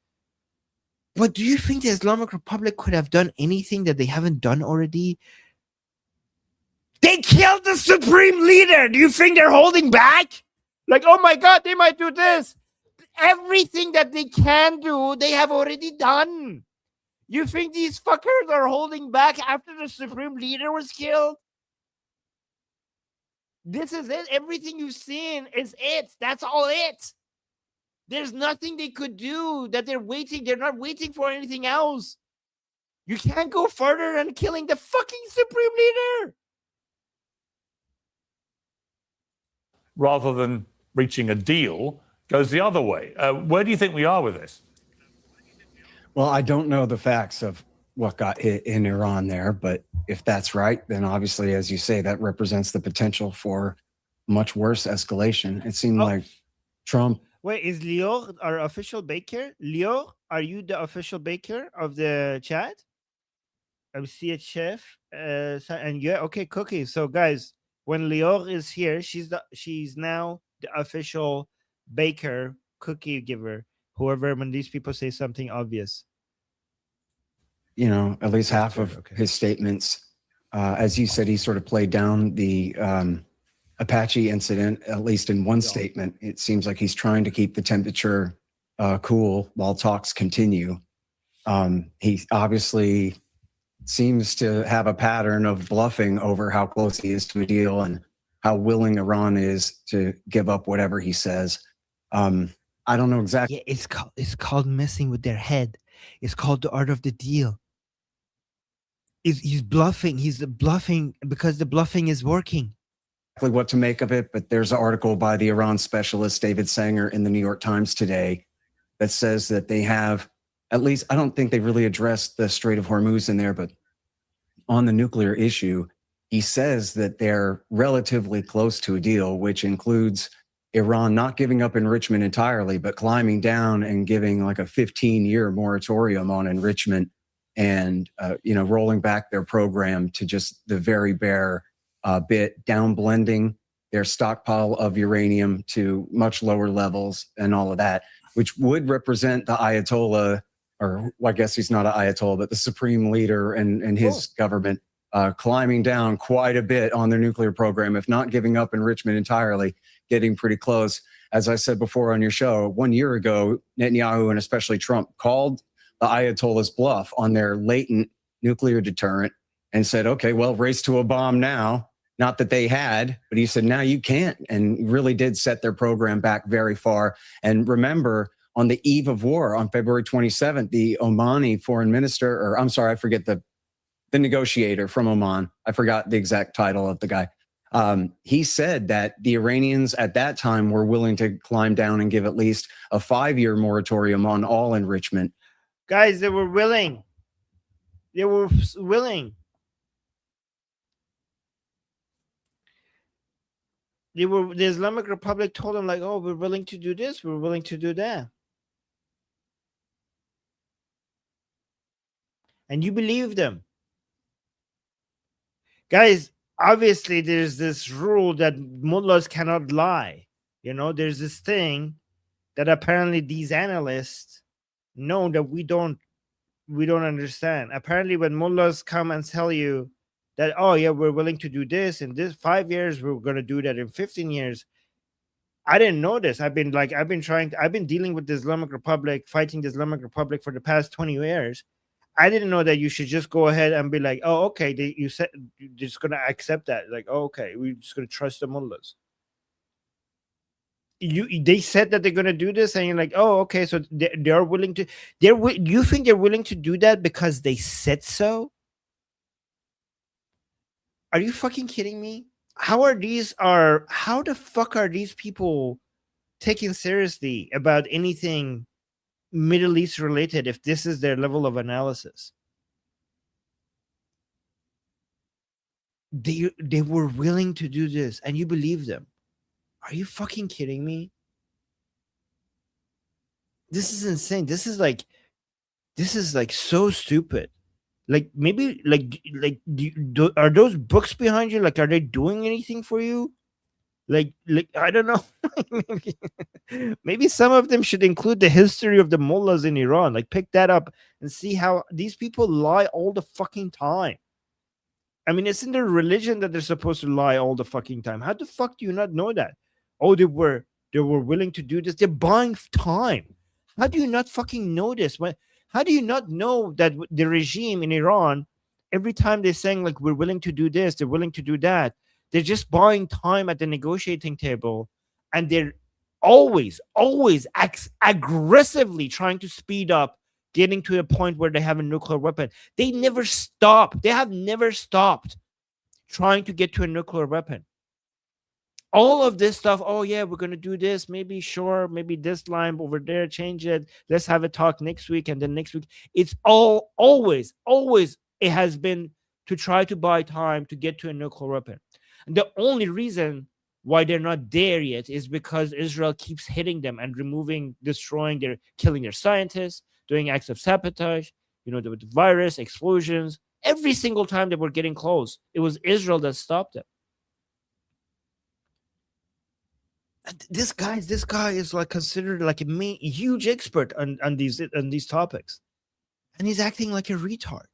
But do you think the Islamic Republic could have done anything that they haven't done already? They killed the supreme leader. Do you think they're holding back? Like, oh my God, they might do this. Everything that they can do, they have already done. You think these fuckers are holding back after the supreme leader was killed? This is it. Everything you've seen is it. That's all it. There's nothing they could do that they're waiting. They're not waiting for anything else. You can't go further than killing the fucking supreme leader. Rather than reaching a deal, goes the other way. Where do you think we are with this? Well, I don't know the facts of what got hit in Iran there, but if that's right, then obviously, as you say, that represents the potential for much worse escalation. It seemed like Trump. Wait, is Lior our official baker? Lior, are you the official baker of the chat? I see a chef. And yeah, okay, Cookie. So guys, when Lior is here, she's now the official baker, cookie giver. Whoever, when these people say something obvious. You know, at least half of his statements, as you said, he sort of played down the Apache incident, at least in one statement. It seems like he's trying to keep the temperature cool while talks continue. He obviously seems to have a pattern of bluffing over how close he is to a deal and how willing Iran is to give up whatever he says. I don't know exactly. Yeah, it's called messing with their head. It's called the art of the deal. He's bluffing. He's bluffing because the bluffing is working. What to make of it, but there's an article by the Iran specialist David Sanger in the New York Times today that says that they have, at least, I don't think they really addressed the Strait of Hormuz in there, but on the nuclear issue, he says that they're relatively close to a deal, which includes Iran not giving up enrichment entirely, but climbing down and giving like a 15-year moratorium on enrichment and, rolling back their program to just the very bare bit, down blending their stockpile of uranium to much lower levels and all of that, which would represent the Ayatollah, or I guess he's not an Ayatollah, but the supreme leader and his government climbing down quite a bit on their nuclear program, if not giving up enrichment entirely, getting pretty close. As I said before on your show, 1 year ago, Netanyahu and especially Trump called the Ayatollah's bluff on their latent nuclear deterrent and said, okay, well, race to a bomb now. Not that they had, but he said, now you can't, and really did set their program back very far. And remember, on the eve of war, on February 27th, the Omani foreign minister, or I'm sorry, I forget the negotiator from Oman. I forgot the exact title of the guy. He said that the Iranians at that time were willing to climb down and give at least a 5-year moratorium on all enrichment. Guys, they were willing. They were willing. The Islamic Republic told them, like, oh, we're willing to do this, we're willing to do that. And you believe them. Guys, obviously there's this rule that mullahs cannot lie. There's this thing that apparently these analysts know that we don't understand. Apparently when mullahs come and tell you that, oh yeah, we're willing to do this in this 5 years, we're going to do that in 15 years. I didn't know this. I've been dealing with the Islamic Republic, fighting the Islamic Republic for the past 20 years. I didn't know that you should just go ahead and be like, oh, okay, you said you're just going to accept that. Like, oh, okay, we're just going to trust the mullahs. They said that they're going to do this, and you're like, oh, okay, so they're willing to. You think they're willing to do that because they said so? Are you fucking kidding me? How the fuck are these people taken seriously about anything Middle East related if this is their level of analysis? They were willing to do this, and you believe them. Are you fucking kidding me? This is insane. This is like so stupid. Like, maybe are those books behind you? Like, are they doing anything for you? Like I don't know. Maybe some of them should include the history of the mullahs in Iran. Like, pick that up and see how these people lie all the fucking time. I mean, it's in their religion that they're supposed to lie all the fucking time. How the fuck do you not know that? Oh, they were willing to do this. They're buying time. How do you not fucking know this? How do you not know that the regime in Iran, every time they're saying, like, we're willing to do this, they're willing to do that, they're just buying time at the negotiating table, and they're always aggressively trying to speed up getting to a point where they have a nuclear weapon. They never stop. They have never stopped trying to get to a nuclear weapon. All of this stuff, oh yeah, we're going to do this, maybe this line over there, change it, let's have a talk next week, and then next week. It's always it has been to try to buy time to get to a nuclear weapon. And the only reason why they're not there yet is because Israel keeps hitting them and killing their scientists, doing acts of sabotage, the virus, explosions. Every single time they were getting close, it was Israel that stopped them. And this guy is like considered like a huge expert on these topics, and he's acting like a retard.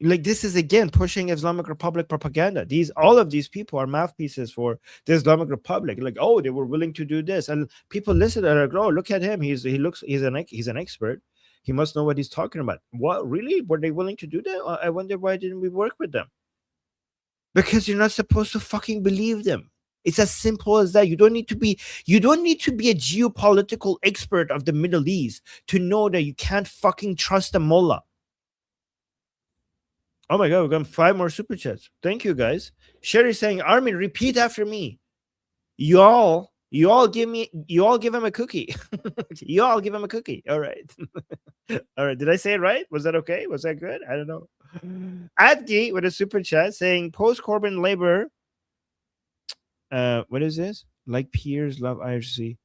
Like, this is again pushing Islamic Republic propaganda. All of these people are mouthpieces for the Islamic Republic. Like, oh, they were willing to do this, and people listen and are like, oh, look at him. He's an expert. He must know what he's talking about. What, really? Were they willing to do that? I wonder why didn't we work with them? Because you're not supposed to fucking believe them. It's as simple as that. You don't need to be a geopolitical expert of the Middle East to know that you can't fucking trust a mullah. Oh my God, we've got 5 more super chats. Thank you, guys. Sherry's saying, Armin, repeat after me. You all give him a cookie. You all give him a cookie. All right. All right. Did I say it right? Was that okay? Was that good? I don't know. Adgi with a super chat saying post-Corbyn Labour. What is this? Like Piers, love IRC.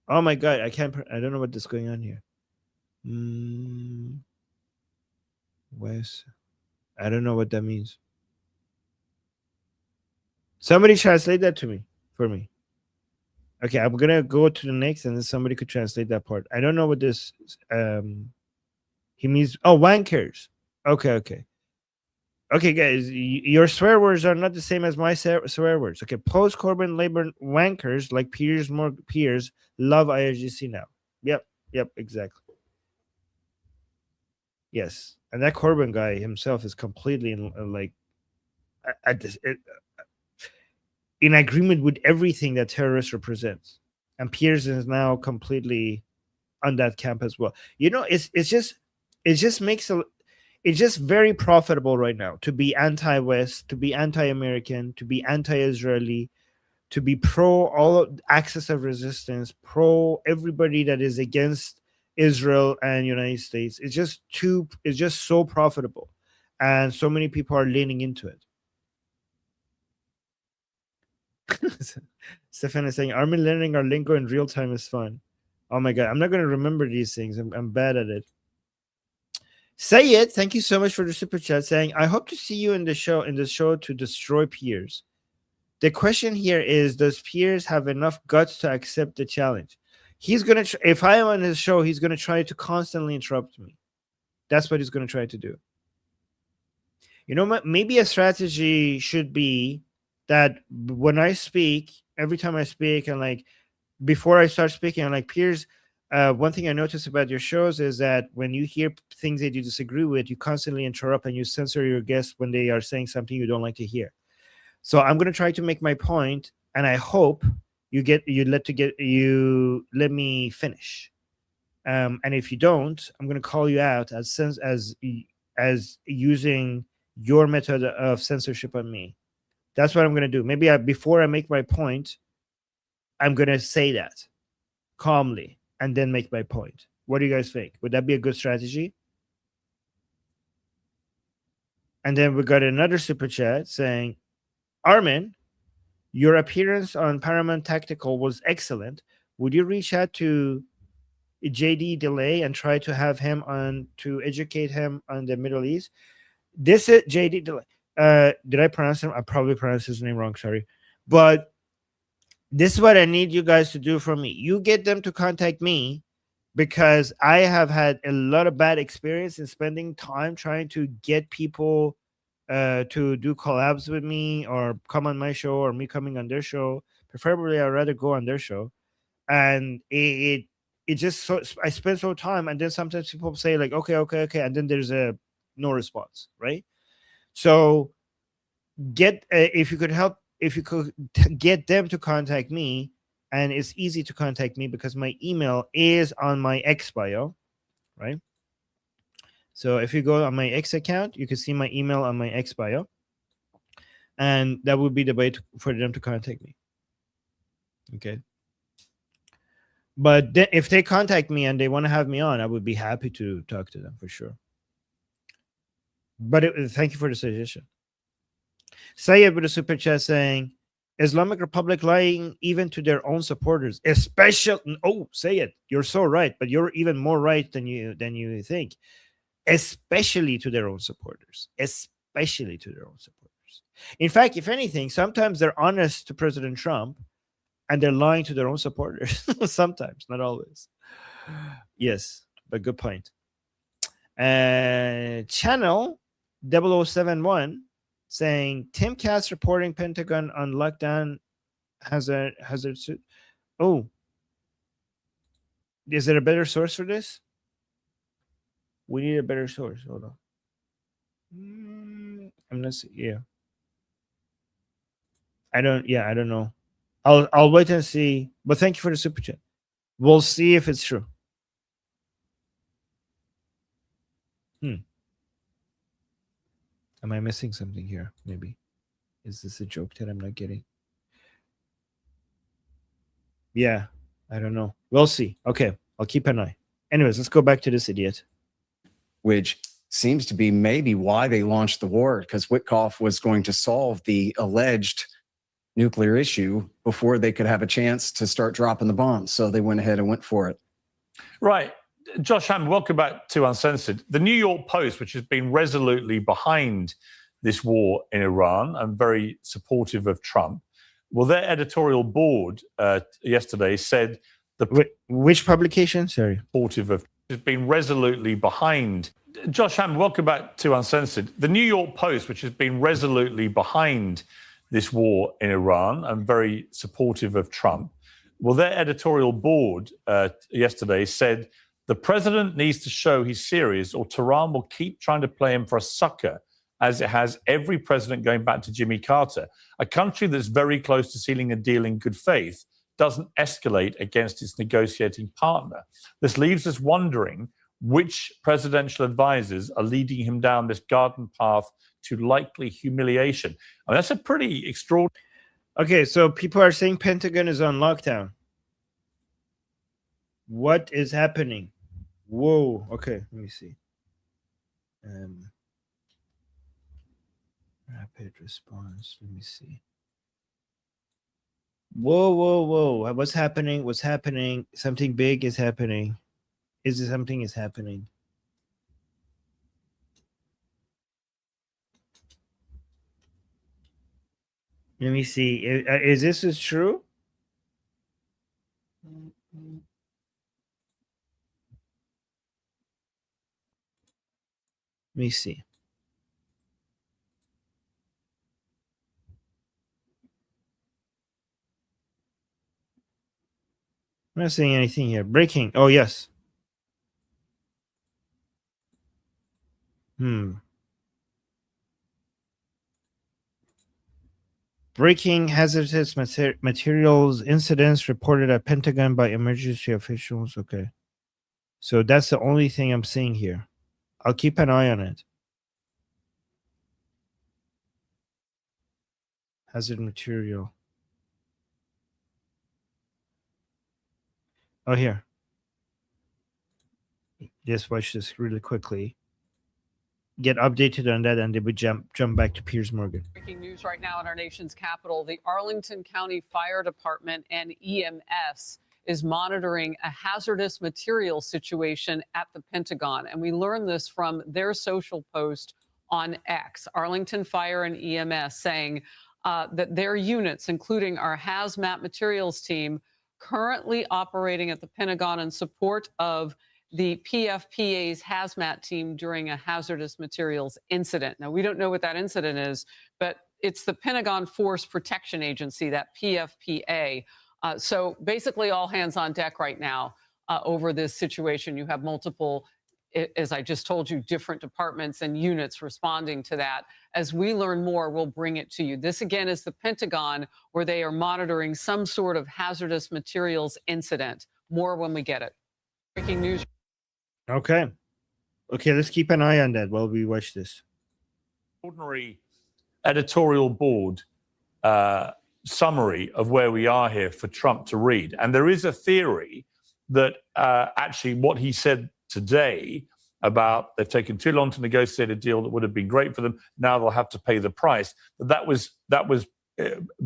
Oh my God, I don't know what is going on here. West. I don't know what that means. Somebody translate that for me. Okay, I'm gonna go to the next, and then somebody could translate that part. I don't know what this he means. Oh, wankers. Okay, guys, your swear words are not the same as my swear words. Okay, post Corbyn Labour wankers like Piers love IRGC now. Yep, exactly. Yes, and that Corbyn guy himself is completely in agreement with everything that terrorists represents, and Piers is now completely on that camp as well. It's just very profitable right now to be anti-West, to be anti-American, to be anti-Israeli, to be pro all axis of resistance, pro everybody that is against Israel and United States. It's just so profitable, and so many people are leaning into it. Stefan is saying, Armin, learning our lingo in real time is fun. Oh my God, I'm not going to remember these things. I'm bad at it. Say it. Thank you so much for the super chat saying, I hope to see you in the show to destroy Piers. The question here is, does Piers have enough guts to accept the challenge? He's going to, if I am on his show, he's going to try to constantly interrupt me. That's what he's going to try to do. Maybe a strategy should be that when I speak, every time I speak, and like before I start speaking, I'm like, Piers, one thing I noticed about your shows is that when you hear things that you disagree with, you constantly interrupt and you censor your guests when they are saying something you don't like to hear. So I'm going to try to make my point, and I hope you let me finish. And if you don't, I'm going to call you out as using your method of censorship on me. That's what I'm going to do. Maybe before I make my point, I'm going to say that calmly and then make my point. What do you guys think? Would that be a good strategy? And then we got another super chat saying, Armin, your appearance on Paramount Tactical was excellent. Would you reach out to JD Delay and try to have him on to educate him on the Middle East? This is JD Delay. Did I pronounce him? I probably pronounced his name wrong. Sorry. But this is what I need you guys to do for me. You get them to contact me, because I have had a lot of bad experience in spending time trying to get people to do collabs with me or come on my show, or me coming on their show. Preferably, I'd rather go on their show. And it just, so I spend so time, and then sometimes people say like, okay, and then there's no response, right? So if you could help if you could get them to contact me, and it's easy to contact me because my email is on my X bio, right? So if you go on my X account, you can see my email on my X bio, and that would be the way for them to contact me. Okay. But then if they contact me and they want to have me on, I would be happy to talk to them for sure. But thank you for the suggestion. Sayed with a super chat saying, Islamic Republic lying even to their own supporters, especially. Oh, Sayed, you're so right, but you're even more right than you think. Especially to their own supporters. Especially to their own supporters. In fact, if anything, sometimes they're honest to President Trump, and they're lying to their own supporters. Sometimes, not always. Yes, but good point. Channel 0071 saying Tim Cass reporting Pentagon on lockdown hazard suit. Oh, is there a better source for this? We need a better source. Hold on. I'm not. Yeah. I don't know. I'll wait and see. But thank you for the super chat. We'll see if it's true. Am I missing something here? Maybe. Is this a joke that I'm not getting? Yeah, I don't know. We'll see. Okay, I'll keep an eye. Anyways, let's go back to this idiot. Which seems to be maybe why they launched the war, because Witkoff was going to solve the alleged nuclear issue before they could have a chance to start dropping the bombs. So they went ahead and went for it. Right. Josh Hammond, welcome back to Uncensored. The New York Post, which has been resolutely behind this war in Iran and very supportive of Trump, well, their editorial board yesterday said which publication? Sorry. Supportive of has been resolutely behind. Josh Hammond, welcome back to Uncensored. The New York Post, which has been resolutely behind this war in Iran and very supportive of Trump, well, their editorial board yesterday said the president needs to show he's serious or Tehran will keep trying to play him for a sucker, as it has every president going back to Jimmy Carter. A country that's very close to sealing a deal in good faith doesn't escalate against its negotiating partner. This leaves us wondering which presidential advisors are leading him down this garden path to likely humiliation. I mean, that's a pretty extraordinary. Okay, so people are saying Pentagon is on lockdown. What is happening? Whoa. Okay, let me see. Rapid response. Let me see. Whoa. What's happening? What's happening? Something big is happening. Something is happening? Let me see. Is this true? Let me see. I'm not seeing anything here. Breaking. Oh, yes. Breaking hazardous materials incidents reported at Pentagon by emergency officials. Okay. So that's the only thing I'm seeing here. I'll keep an eye on it. Hazard material. Oh, here. Just watch this really quickly. Get updated on that, and they would jump back to Piers Morgan. Breaking news right now in our nation's capital. The Arlington County Fire Department and EMS is monitoring a hazardous material situation at the Pentagon. And we learned this from their social post on X. Arlington Fire and EMS saying that their units, including our hazmat materials team, currently operating at the Pentagon in support of the PFPA's hazmat team during a hazardous materials incident. Now, we don't know what that incident is, but it's the Pentagon Force Protection Agency, that PFPA. So basically all hands on deck right now over this situation. You have multiple as I just told you, different departments and units responding to that. As we learn more, we'll bring it to you. This, again, is the Pentagon, where they are monitoring some sort of hazardous materials incident. More when we get it. Breaking news. Okay. Okay, let's keep an eye on that while we watch this. Ordinary editorial board summary of where we are here for Trump to read. And there is a theory that actually what he said today about they've taken too long to negotiate a deal that would have been great for them, now they'll have to pay the price. That was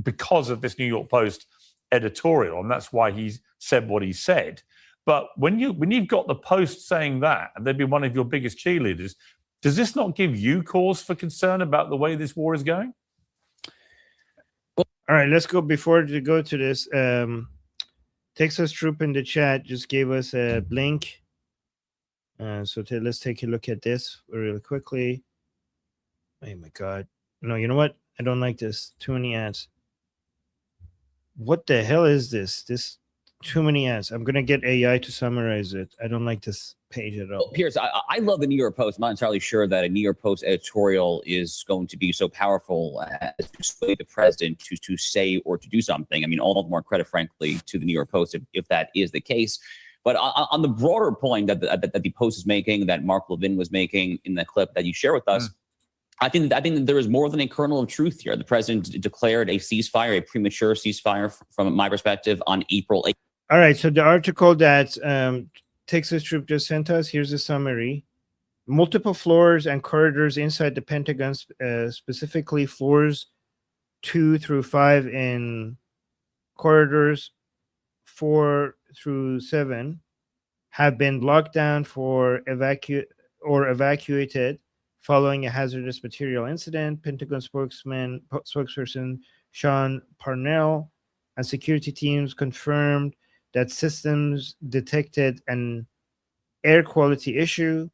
because of this New York Post editorial, and that's why he said what he said. But when you've got the Post saying that, and they've been one of your biggest cheerleaders, does this not give you cause for concern about the way this war is going? All right, let's go. Before we go to this, Texas Troop in the chat just gave us a link. Let's take a look at this really quickly. Oh my God. No, you know what? I don't like this. Too many ads. What the hell is this? Too many ads. I'm going to get AI to summarize it. I don't like this page at all. Well, Piers, I love the New York Post. I'm not entirely sure that a New York Post editorial is going to be so powerful as to sway the president to say or to do something. I mean, all the more credit, frankly, to the New York Post if that is the case. But on the broader point that the Post is making, that Mark Levin was making in the clip that you share with us, I think that there is more than a kernel of truth here. The president declared a ceasefire, a premature ceasefire, from my perspective, on April 8th. All right, so the article that Texas Troop just sent us, here's a summary. Multiple floors and corridors inside the Pentagon, specifically floors 2 through 5 in corridors 4 through 7, have been locked down for evacuated following a hazardous material incident. Pentagon spokesperson Sean Parnell and security teams confirmed that systems detected an air quality issue.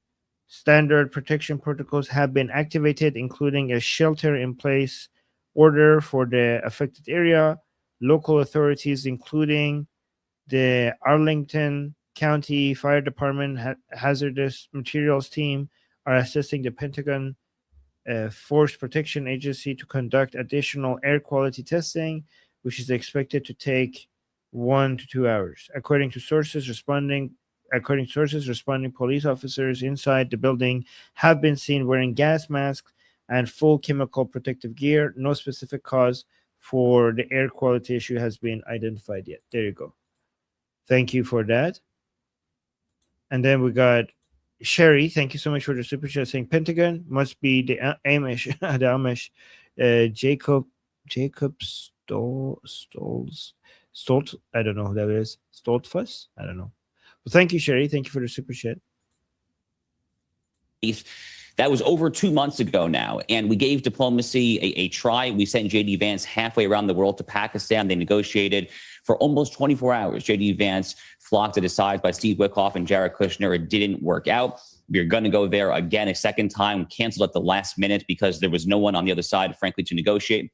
Standard protection protocols have been activated, including a shelter-in-place order for the affected area. Local authorities, including the Arlington County Fire Department Hazardous Materials Team, are assisting the Pentagon Force Protection Agency to conduct additional air quality testing, which is expected to take 1 to 2 hours. According to sources, responding police officers inside the building have been seen wearing gas masks and full chemical protective gear. No specific cause for the air quality issue has been identified yet. There you go. Thank you for that. And then we got Sherry. Thank you so much for the super chat, saying Pentagon must be the Amish, the Amish. Jacob Stolt, I don't know who that is. Stoltfuss? I don't know. Well, thank you, Sherry. Thank you for the super chat. That was over 2 months ago now, and we gave diplomacy a try. We sent J.D. Vance halfway around the world to Pakistan. They negotiated for almost 24 hours. J.D. Vance flocked at his sides by Steve Witkoff and Jared Kushner. It didn't work out. We are going to go there again a second time, canceled at the last minute because there was no one on the other side, frankly, to negotiate.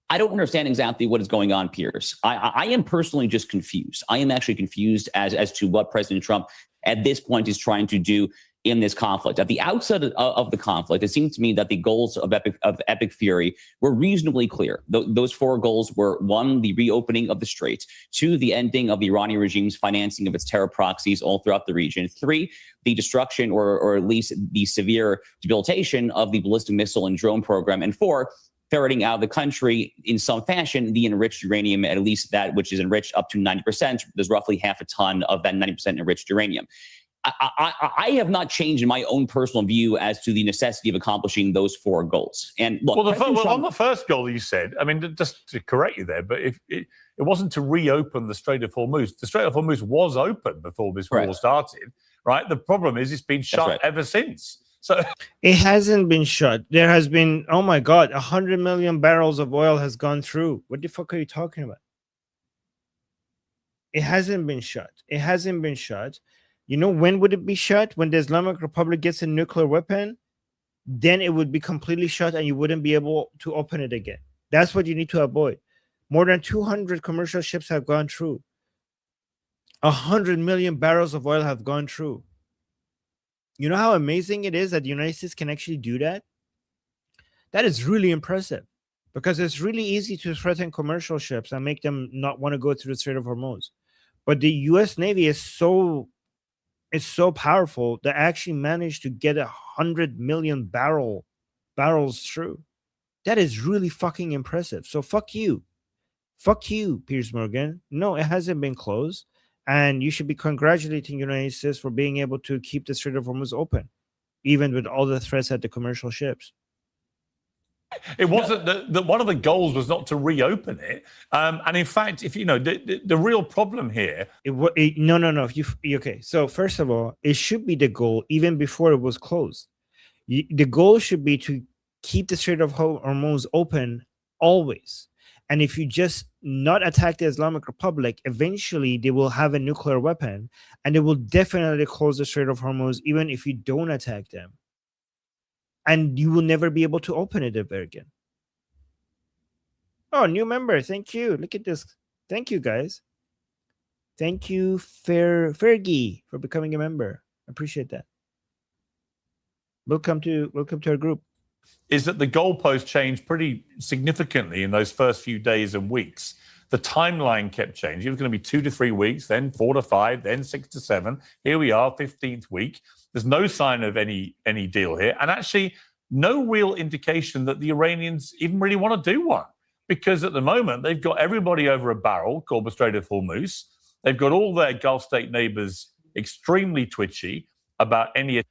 I don't understand exactly what is going on, Piers. I am personally just confused. I am actually confused as to what President Trump at this point is trying to do in this conflict. At the outset of the conflict, it seemed to me that the goals of Epic Fury were reasonably clear. Those 4 goals were: 1, the reopening of the Straits; 2, the ending of the Iranian regime's financing of its terror proxies all throughout the region; 3, the destruction or at least the severe debilitation of the ballistic missile and drone program; and 4, ferreting out of the country in some fashion the enriched uranium, at least that which is enriched up to 90%. There's roughly half a ton of that 90% enriched uranium. I have not changed in my own personal view as to the necessity of accomplishing those 4 goals. And look, on the first goal you said, I mean, just to correct you there, but if it wasn't to reopen the Strait of Hormuz. The Strait of Hormuz was open before this war started, right? The problem is it's been shut ever since. So it hasn't been shut. There has been, oh my God, 100 million barrels of oil has gone through. What the fuck are you talking about? It hasn't been shut. It hasn't been shut. You know, when would it be shut? When the Islamic Republic gets a nuclear weapon, then it would be completely shut and you wouldn't be able to open it again. That's what you need to avoid. More than 200 commercial ships have gone through. 100 million barrels of oil have gone through. You know how amazing it is that the United States can actually do that? That is really impressive, because it's really easy to threaten commercial ships and make them not want to go through the Strait of Hormuz. But the U.S. Navy is so powerful that actually managed to get 100 million barrels through. That is really fucking impressive. So fuck you, Piers Morgan. No, it hasn't been closed, and you should be congratulating the United States for being able to keep the Strait of Hormuz open, even with all the threats at the commercial ships. It wasn't that one of the goals was not to reopen it, and in fact, if you know the real problem here, No. If you okay, so first of all, it should be the goal even before it was closed. The goal should be to keep the Strait of Hormuz open always. And if you just not attack the Islamic Republic, eventually they will have a nuclear weapon, and they will definitely close the Strait of Hormuz even if you don't attack them. And you will never be able to open it ever again. Oh, new member. Thank you. Look at this. Thank you, guys. Thank you, Fergie, for becoming a member. Appreciate that. Welcome to our group. Is that the goalpost changed pretty significantly in those first few days and weeks. The timeline kept changing. It was going to be 2 to 3 weeks, then 4 to 5, then 6 to 7. Here we are, 15th week. There's no sign of any deal here, and actually no real indication that the Iranians even really want to do one, because at the moment they've got everybody over a barrel called the Strait of Hormuz. They've got all their Gulf state neighbors extremely twitchy about any.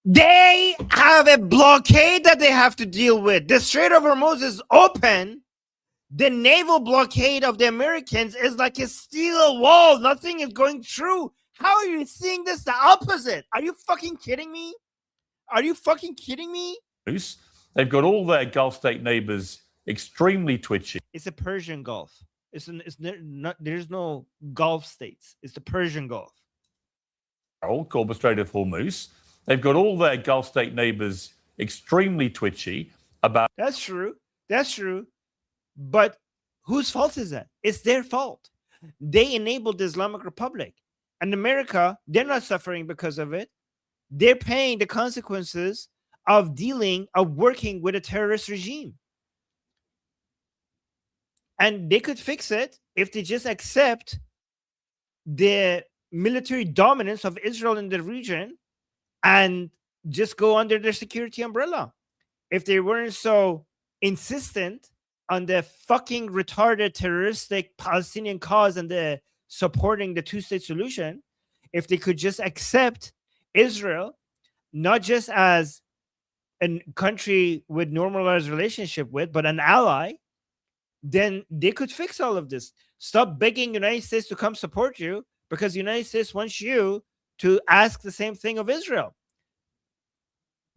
They have a blockade that they have to deal with. The Strait of Hormuz is open. The naval blockade of the Americans is like a steel wall. Nothing is going through. How are you seeing this the opposite? Are you fucking kidding me? They've got all their Gulf state neighbors extremely twitchy. It's a Persian Gulf. There's no Gulf states. It's the Persian Gulf. Called the Strait of Hormuz. They've got all their Gulf state neighbors extremely twitchy about. That's true. But whose fault is that? It's their fault. They enabled the Islamic Republic. And America, they're not suffering because of it. They're paying the consequences of working with a terrorist regime. And they could fix it if they just accept the military dominance of Israel in the region and just go under their security umbrella. If they weren't so insistent on the fucking retarded terroristic Palestinian cause and the supporting the two-state solution, if they could just accept Israel not just as a country with normalized relationship with, but an ally, then they could fix all of this. Stop begging the United States to come support you, because the United States wants you to ask the same thing of Israel.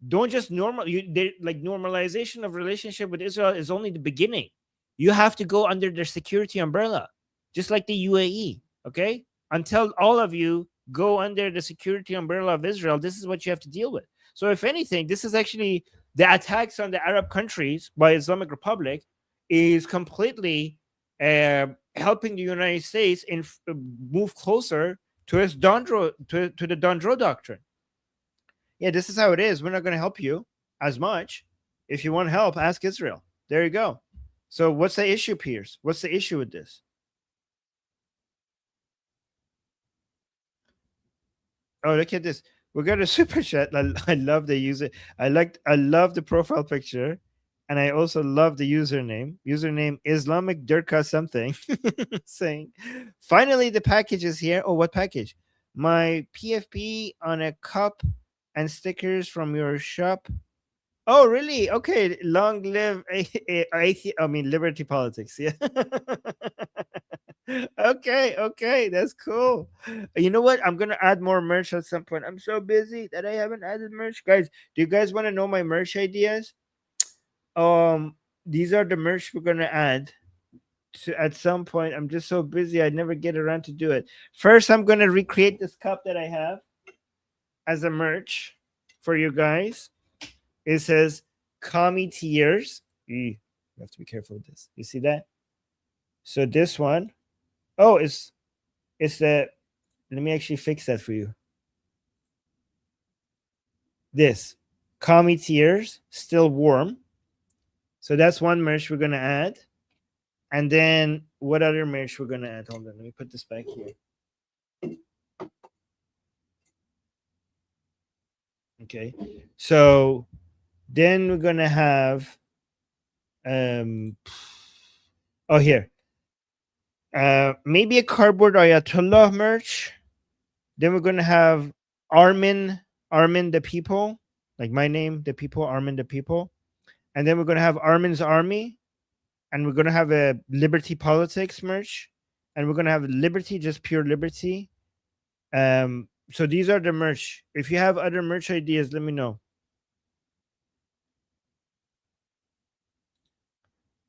Don't just normalization of relationship with Israel is only the beginning. You have to go under their security umbrella, just like the UAE. Okay, until all of you go under the security umbrella of Israel, this is what you have to deal with. So, if anything, this is actually the attacks on the Arab countries by Islamic Republic is completely helping the United States move closer to its to the Dondro doctrine. Yeah, this is how it is. We're not going to help you as much. If you want help, ask Israel. There you go. So what's the issue, Piers? What's the issue with this? Oh, look at this. We got a super chat. I love the user. I love the profile picture. And I also love the username. Username Islamic Durka something. Saying, finally the package is here. Oh, what package? My PFP on a cup and stickers from your shop. Oh, really? Okay. Long live liberty politics. Yeah. Okay. That's cool. You know what? I'm gonna add more merch at some point. I'm so busy that I haven't added merch. Guys, do you guys want to know my merch ideas? These are the merch we're gonna add at some point. I'm just so busy, I never get around to do it. First, I'm gonna recreate this cup that I have as a merch for you guys. It says "Kami Tears." You have to be careful with this. You see that? So this one, it's the. Let me actually fix that for you. This Call Me Tears, Still Warm. So that's one merch we're gonna add. And then what other merch we're gonna add? Hold on, let me put this back here. Okay, so then we're gonna have here. Maybe a cardboard Ayatollah merch. Then we're gonna have Armin the People, like my name, the People, Armin the People. And then we're gonna have Armin's Army, and we're gonna have a Liberty Politics merch, and we're gonna have Liberty, just pure Liberty. So these are the merch. If you have other merch ideas, let me know.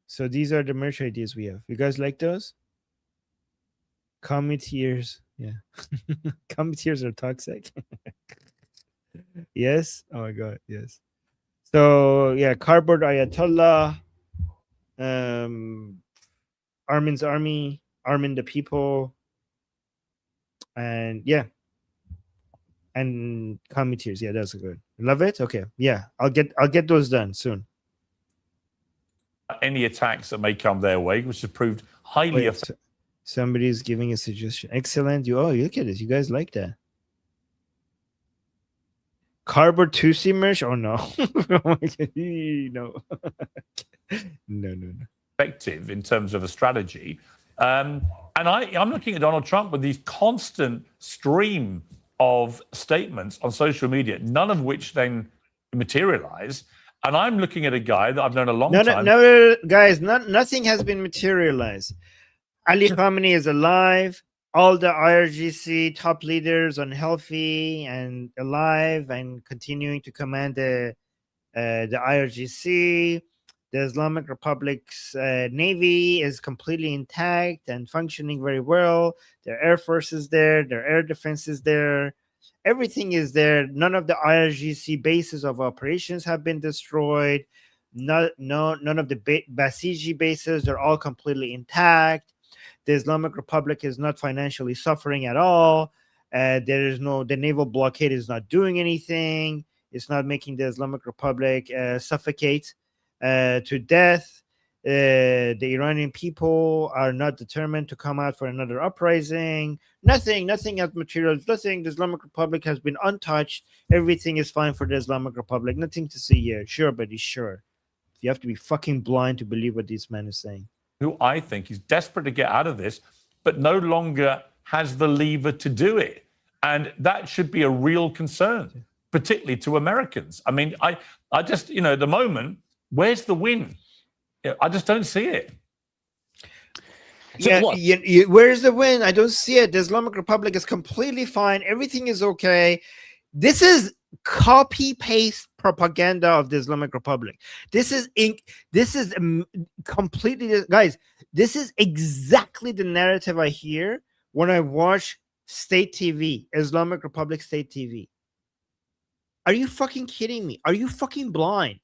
So these are the merch ideas we have. You guys like those? Call Me Tears. Yeah. Call Me Tears are toxic. Yes. Oh my god. Yes. So yeah, cardboard Ayatollah, Armin's Army, Armin the People, and yeah, and Call Me Tears. Yeah, that's good. Love it. Okay. Yeah, I'll get those done soon. Any attacks that may come their way, which has proved highly effective. Somebody's giving a suggestion. Excellent. You look at this. You guys like that. Cardboard Tusi merch? Oh no. Oh my God. No. No. Effective in terms of a strategy. And I'm looking at Donald Trump with these constant stream of statements on social media, none of which then materialize. And I'm looking at a guy that I've known a long time. No, guys, nothing has been materialized. Ali Khamenei is alive. All the IRGC top leaders are healthy and alive and continuing to command the IRGC. The Islamic Republic's Navy is completely intact and functioning very well. Their Air Force is there. Their air defense is there. Everything is there. None of the IRGC bases of operations have been destroyed. None of the Basiji bases are all completely intact. The Islamic Republic is not financially suffering at all. The naval blockade is not doing anything. It's not making the Islamic Republic suffocate to death. The Iranian people are not determined to come out for another uprising. Nothing has materialized. Nothing. The Islamic Republic has been untouched. Everything is fine for the Islamic Republic. Nothing to see here. Sure, buddy, sure. You have to be fucking blind to believe what this man is saying. Who I think is desperate to get out of this, but no longer has the lever to do it. And that should be a real concern, particularly to Americans. I mean, I just, at the moment, where's the win? I just don't see it. So where's the win? I don't see it. The Islamic Republic is completely fine. Everything is okay. This is copy paste propaganda of the Islamic Republic. This is completely, guys. This is exactly the narrative I hear when I watch state TV, Islamic Republic state TV. Are you fucking kidding me? Are you fucking blind?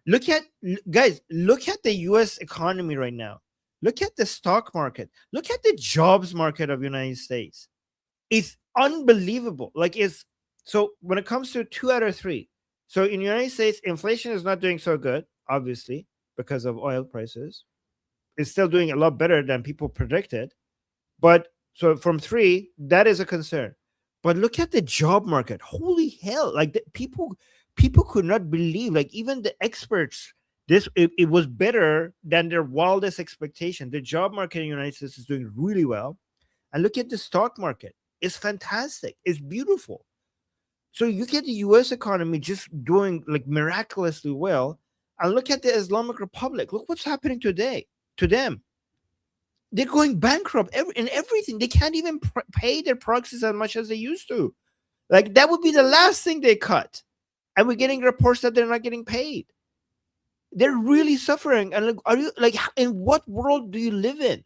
Look at the US economy right now. Look at the stock market. Look at the jobs market of United States. It's unbelievable. So when it comes to 2 out of 3. So in the United States, inflation is not doing so good, obviously, because of oil prices. It's still doing a lot better than people predicted. But so from 3, that is a concern. But look at the job market. Holy hell. People could not believe, even the experts, it was better than their wildest expectation. The job market in the United States is doing really well. And look at the stock market. It's fantastic. It's beautiful. So you get the US economy just doing miraculously well. And look at the Islamic Republic. Look what's happening today to them. They're going bankrupt in everything. They can't even pay their proxies as much as they used to. That would be the last thing they cut. And we're getting reports that they're not getting paid. They're really suffering. And are you in what world do you live in?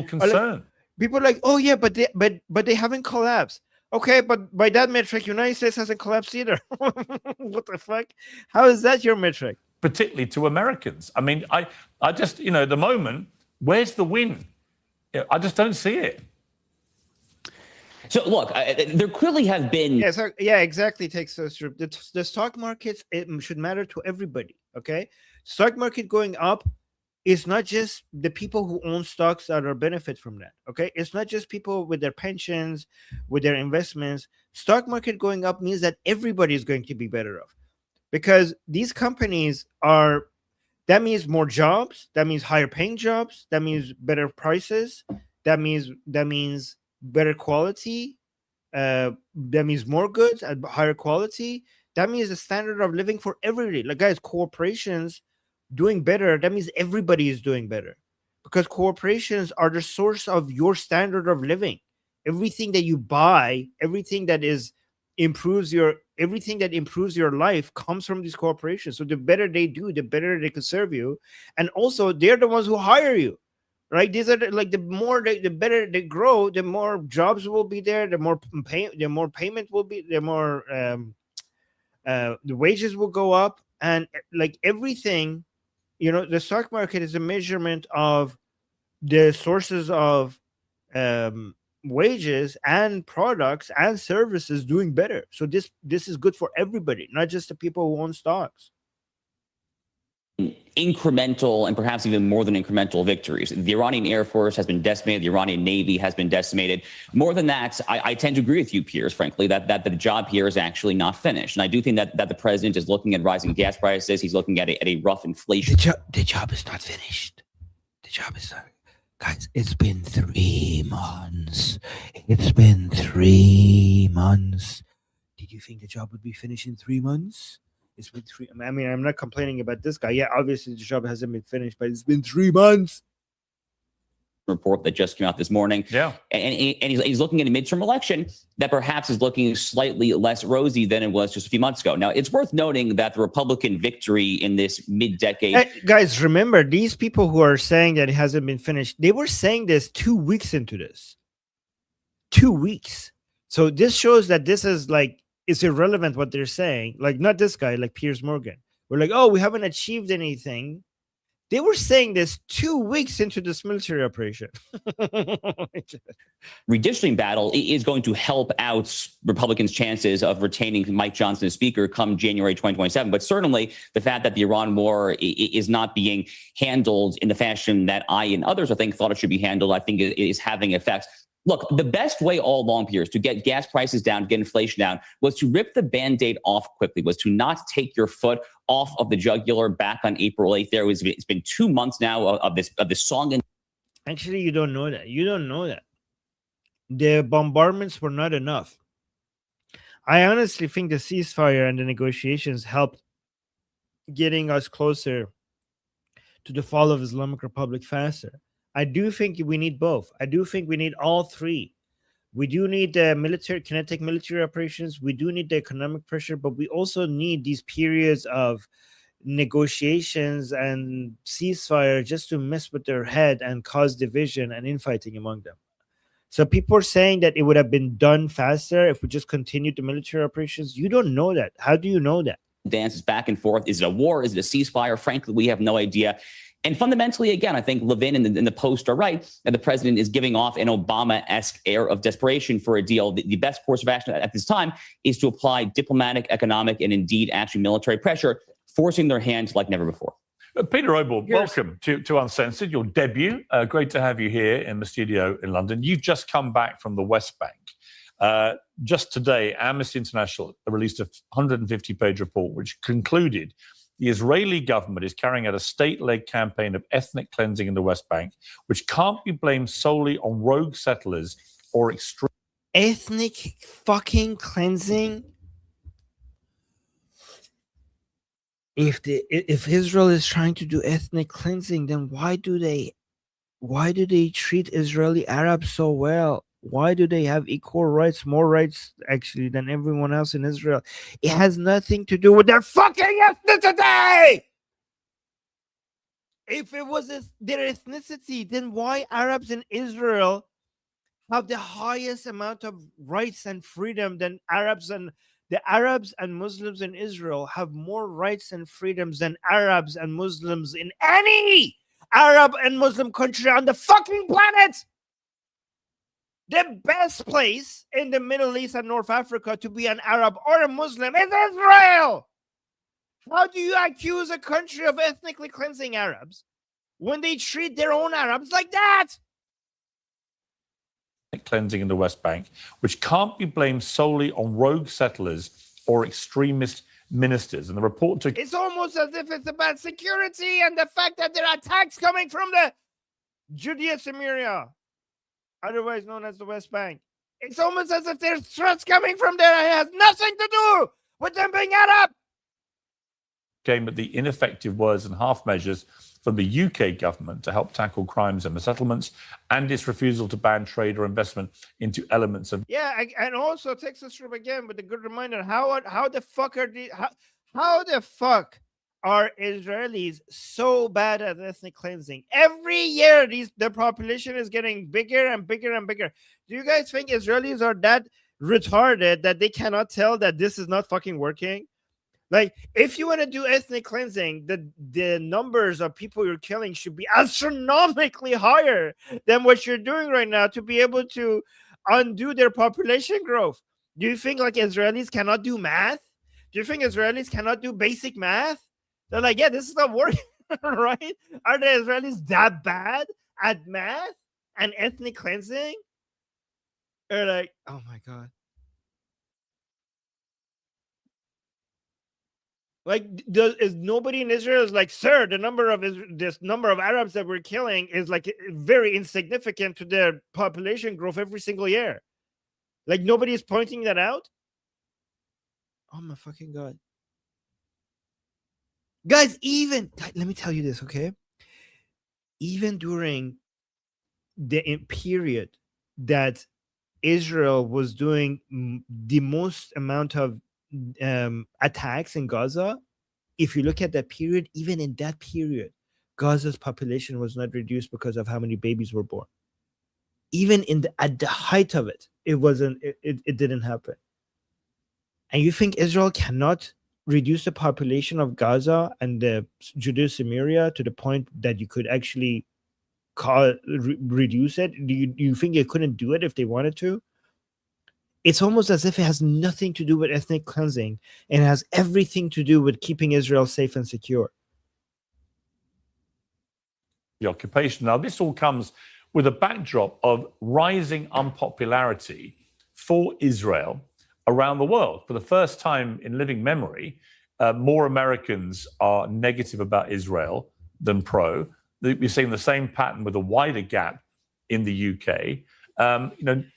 Concern. People are like, oh yeah, but they haven't collapsed. Okay, but by that metric, United States hasn't collapsed either. What the fuck? How is that your metric? Particularly to Americans. I mean, I just, at the moment, where's the win? I just don't see it. So look, there clearly have been. Yeah, exactly. Takes us through the stock markets. It should matter to everybody. Okay, stock market going up is not just the people who own stocks that are benefit from that. Okay, it's not just people with their pensions, with their investments. Stock market going up means that everybody is going to be better off, because these companies are. That means more jobs. That means higher paying jobs. That means better prices. That means better quality. That means more goods at higher quality. That means the standard of living for everybody. Like, guys, corporations doing better. That means everybody is doing better, because corporations are the source of your standard of living. Everything that you buy, everything that improves your life comes from these corporations. So the better they do, the better they can serve you, and also they're the ones who hire you. Right? These are the better they grow, the more jobs will be there, the more payment will be, the more the wages will go up, and like everything, the stock market is a measurement of the sources of wages and products and services doing better. So this is good for everybody, not just the people who own stocks. Incremental and perhaps even more than incremental victories. The Iranian Air Force has been decimated. The Iranian Navy has been decimated. More than that, I tend to agree with you, Piers, frankly, that the job here is actually not finished. And I do think that the president is looking at rising gas prices. He's looking at a rough inflation. The job is not finished. The job is not. Guys, it's been 3 months. It's been 3 months. Did you think the job would be finished in 3 months? It's been 3. I mean, I'm not complaining about this guy. Yeah, obviously the job hasn't been finished, but it's been 3 months. Report that just came out this morning. Yeah. And he's looking at a midterm election that perhaps is looking slightly less rosy than it was just a few months ago. Now, it's worth noting that the Republican victory in this mid-decade. Hey, guys, remember, these people who are saying that it hasn't been finished, they were saying this 2 weeks into this. 2 weeks. So this shows that this is like, it's irrelevant what they're saying. Like, not this guy, like Piers Morgan. We're like, oh, we haven't achieved anything. They were saying this 2 weeks into this military operation. Redistricting battle is going to help out Republicans' chances of retaining Mike Johnson as Speaker come January 2027. But certainly the fact that the Iran war is not being handled in the fashion that I and others, I think, thought it should be handled, I think is having effects. Look, the best way all along, Piers, to get gas prices down, to get inflation down, was to rip the Band-Aid off quickly, was to not take your foot off of the jugular back on April 8th. It's been 2 months now of this song. Actually, you don't know that. You don't know that. The bombardments were not enough. I honestly think the ceasefire and the negotiations helped getting us closer to the fall of Islamic Republic faster. I do think we need both. I do think we need all three. We do need the kinetic military operations. We do need the economic pressure, but we also need these periods of negotiations and ceasefire just to mess with their head and cause division and infighting among them. So people are saying that it would have been done faster if we just continued the military operations. You don't know that. How do you know that? Dances back and forth. Is it a war? Is it a ceasefire? Frankly, we have no idea. And fundamentally, again, I think Levin and the Post are right that the president is giving off an Obama-esque air of desperation for a deal. The best course of action at this time is to apply diplomatic, economic, and indeed actually military pressure, forcing their hand like never before. Peter Oborne, welcome to Uncensored, your debut. Great to have you here in the studio in London. You've just come back from the West Bank. Just today, Amnesty International released a 150-page report which concluded the Israeli government is carrying out a state-led campaign of ethnic cleansing in the West Bank, which can't be blamed solely on rogue settlers or extreme... Ethnic fucking cleansing? If Israel is trying to do ethnic cleansing, then why do they treat Israeli Arabs so well? Why do they have equal rights, more rights actually than everyone else in Israel? It has nothing to do with their fucking ethnicity. If it was their ethnicity, then why Arabs in Israel have the highest amount of rights and freedom than Arabs, and the Arabs and Muslims in Israel have more rights and freedoms than Arabs and Muslims in any Arab and Muslim country on the fucking planet? The best place in the Middle East and North Africa to be an Arab or a Muslim is Israel. How do you accuse a country of ethnically cleansing Arabs when they treat their own Arabs like that? Cleansing in the West Bank, which can't be blamed solely on rogue settlers or extremist ministers. And the report took... It's almost as if it's about security and the fact that there are attacks coming from the Judea Samaria, otherwise known as the West Bank. It's almost as if there's threats coming from there and it has nothing to do with them being Arab. Came at the ineffective words and half measures from the UK government to help tackle crimes in the settlements and its refusal to ban trade or investment into elements of... Yeah, and also Texas Trip again with a good reminder, how the fuck are how the fuck are Israelis so bad at ethnic cleansing? Every year the population is getting bigger and bigger and bigger. Do you guys think Israelis are that retarded that they cannot tell that this is not fucking working? Like, if you want to do ethnic cleansing, the numbers of people you're killing should be astronomically higher than what you're doing right now to be able to undo their population growth. Do you think like Israelis cannot do math? Do you think Israelis cannot do basic math? They're like, yeah, this is not working, right? Are the Israelis that bad at math and ethnic cleansing? They're like, oh my God. Like, is nobody in Israel is like, sir, this number of Arabs that we're killing is like very insignificant to their population growth every single year. Like, nobody is pointing that out. Oh my fucking God. Guys, let me tell you this, okay? Even during the period that Israel was doing the most amount of attacks in Gaza, if you look at that period, even in that period, Gaza's population was not reduced because of how many babies were born. Even at the height of it, it didn't happen. And you think Israel cannot reduce the population of Gaza and the Judea Samaria to the point that you could actually reduce it? Do you think it couldn't do it if they wanted to? It's almost as if it has nothing to do with ethnic cleansing and it has everything to do with keeping Israel safe and secure. The occupation. Now, this all comes with a backdrop of rising unpopularity for Israel around the world. For the first time in living memory, more Americans are negative about Israel than pro. We're seeing the same pattern with a wider gap in the UK.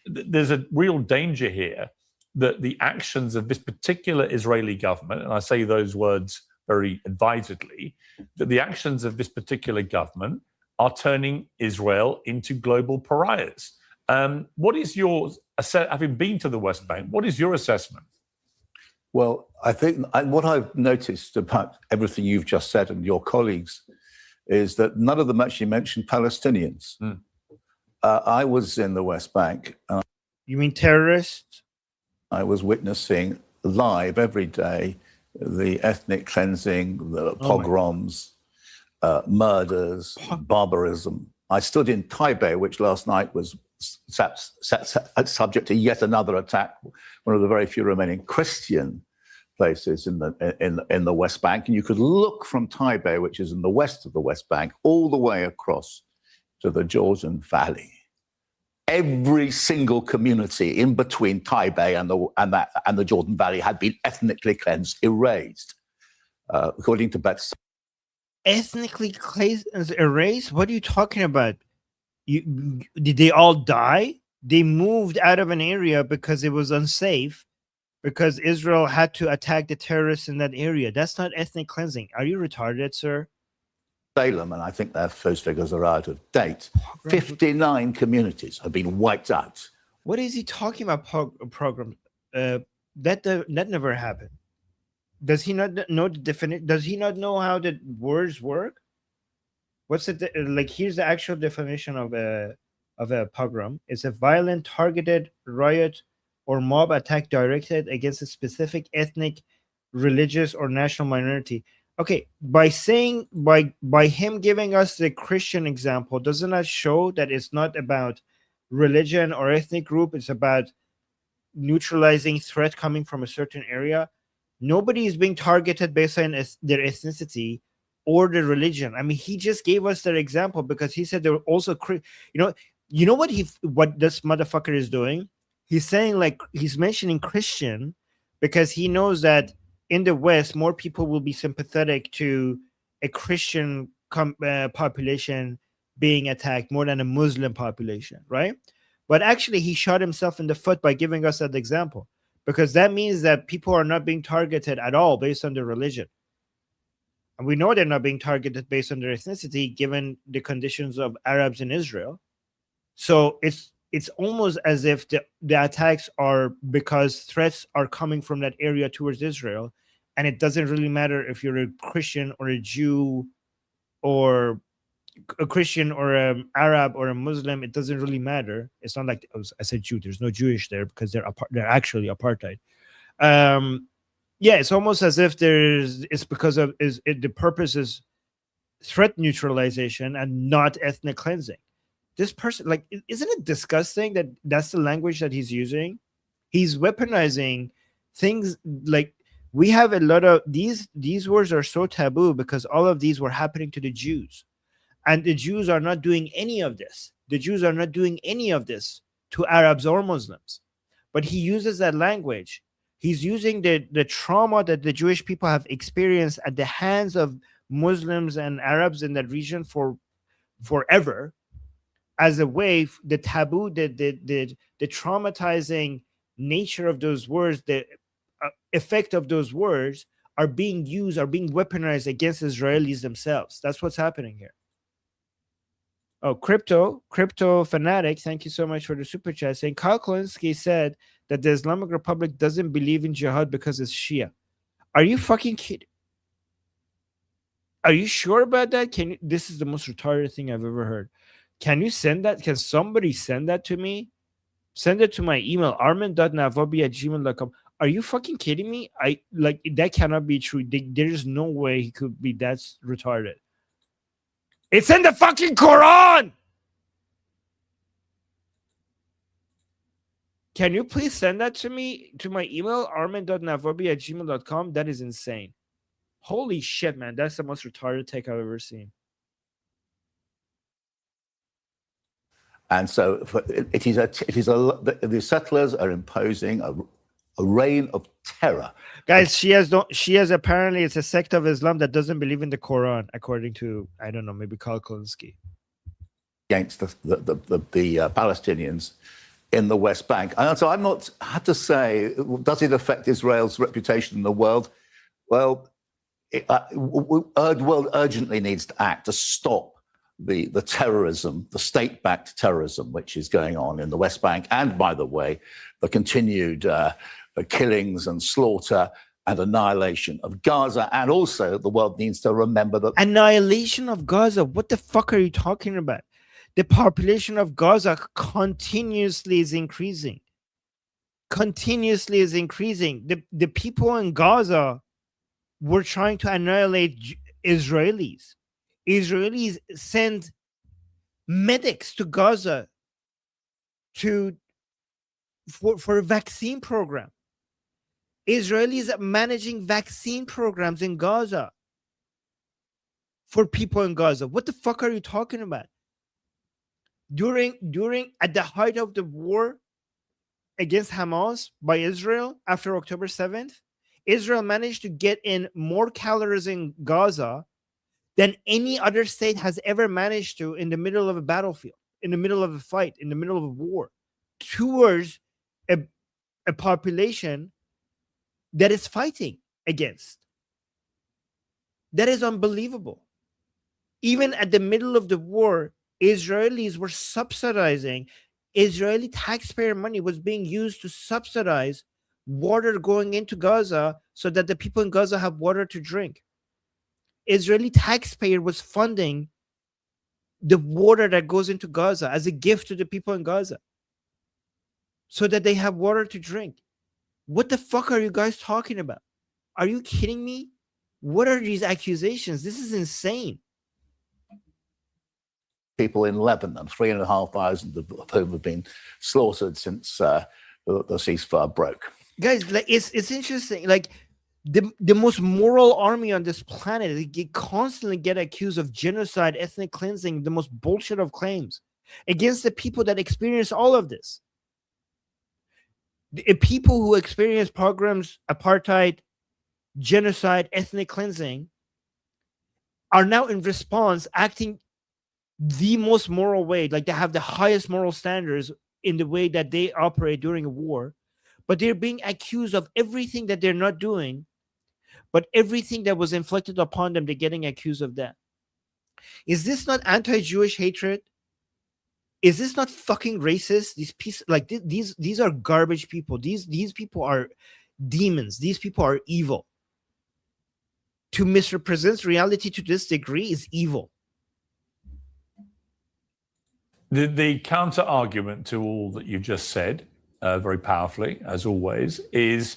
There's a real danger here that the actions of this particular Israeli government, and I say those words very advisedly, that the actions of this particular government are turning Israel into global pariahs. What is having been to the West Bank, what is your assessment? Well, I think what I've noticed about everything you've just said and your colleagues is that none of them actually mentioned Palestinians. I was in the West Bank. You mean terrorists? I was witnessing live every day the ethnic cleansing, the pogroms, murders, barbarism. I stood in Taipei, which last night was subject to yet another attack, one of the very few remaining Christian places in the West Bank. And you could look from Taipei, which is in the west of the West Bank, all the way across to the Jordan Valley. Every single community in between Taipei and the Jordan Valley had been ethnically cleansed, erased, according to Beth. Ethnically cleansed, erased? What are you talking about? Did they all die? They moved out of an area because it was unsafe, because Israel had to attack the terrorists in that area. That's not ethnic cleansing. Are you retarded, sir? Salem, and I think those figures are out of date. 59 communities have been wiped out. What is he talking about? Program that never happened. Does he not know the definition? Does he not know how the words work? What's it like? Here's the actual definition of a pogrom. It's a violent, targeted riot or mob attack directed against a specific ethnic, religious, or national minority. Okay, by him giving us the Christian example, doesn't that show that it's not about religion or ethnic group. It's about neutralizing threat coming from a certain area. Nobody is being targeted based on their ethnicity or their religion. I mean, he just gave us that example because he said there were also, you know what this motherfucker is doing? He's saying, like, he's mentioning Christian because he knows that in the West, more people will be sympathetic to a Christian population being attacked more than a Muslim population, right? But actually, he shot himself in the foot by giving us that example, because that means that people are not being targeted at all based on their religion. And we know they're not being targeted based on their ethnicity, given the conditions of Arabs in Israel. So it's almost as if the attacks are because threats are coming from that area towards Israel. And it doesn't really matter if you're a Christian or a Jew or a Christian or an Arab or a Muslim. It doesn't really matter. It's not like I said Jew. There's no Jewish there because they're actually apartheid. Yeah, it's almost as if it's because of the purpose is threat neutralization and not ethnic cleansing. This person, like, isn't it disgusting that that's the language that he's using? He's weaponizing things. Like, we have a lot of these words are so taboo because all of these were happening to the Jews. And the Jews are not doing any of this. The Jews are not doing any of this to Arabs or Muslims. But he uses that language. He's using the trauma that the Jewish people have experienced at the hands of Muslims and Arabs in that region for forever as a way, the taboo, the traumatizing nature of those words, the effect of those words are being used, are being weaponized against Israelis themselves. That's what's happening here. Oh, crypto fanatic, thank you so much for the super chat, saying Kyle Klinsky said that the Islamic Republic doesn't believe in jihad because it's Shia. Are you fucking kidding? Are you sure about that? This is the most retarded thing I've ever heard. Can you send that? Can somebody send that to me? Send it to my email, armin.navabi@gmail.com. Are you fucking kidding me? That cannot be true. There's no way he could be that retarded. It's in the fucking Quran. Can you please send that to me, to my email, armin.navabi@gmail.com? That is insane. Holy shit, man. That's the most retarded take I've ever seen. And so the settlers are imposing a reign of terror. Guys, Shias apparently it's a sect of Islam that doesn't believe in the Quran, according to, I don't know, maybe Kyle Klinsky. Against the Palestinians in the West Bank. And so I have to say, does it affect Israel's reputation in the world? Well, the world urgently needs to act to stop the terrorism, the state-backed terrorism, which is going on in the West Bank. And by the way, the continued killings and slaughter and annihilation of Gaza. And also the world needs to remember that annihilation of Gaza. What the fuck are you talking about? The population of Gaza continuously is increasing. Continuously is increasing. The people in Gaza were trying to annihilate Israelis. Israelis send medics to Gaza for a vaccine program. Israelis are managing vaccine programs in Gaza for people in Gaza. What the fuck are you talking about? At the height of the war against Hamas by Israel after October 7th, Israel managed to get in more calories in Gaza than any other state has ever managed to in the middle of a battlefield, in the middle of a fight, in the middle of a war, towards a population that is fighting against. That is unbelievable. Even at the middle of the war, Israelis were subsidizing, Israeli taxpayer money was being used to subsidize water going into Gaza so that the people in Gaza have water to drink. Israeli taxpayer was funding the water that goes into Gaza as a gift to the people in Gaza so that they have water to drink. What the fuck are you guys talking about? Are you kidding me? What are these accusations? This is insane. people in Lebanon, 3,500 of whom have been slaughtered since the ceasefire broke. Guys, like it's interesting. Like the most moral army on this planet, they constantly get accused of genocide, ethnic cleansing, the most bullshit of claims against the people that experience all of this. The people who experience pogroms, apartheid, genocide, ethnic cleansing are now in response acting the most moral way, like they have the highest moral standards in the way that they operate during a war, but they're being accused of everything that they're not doing, but everything that was inflicted upon them, they're getting accused of that. Is this not anti-Jewish hatred? Is this not fucking racist? These are garbage people. These people are demons. These people are evil. To misrepresent reality to this degree is evil. The counter argument to all that you just said, very powerfully, as always, is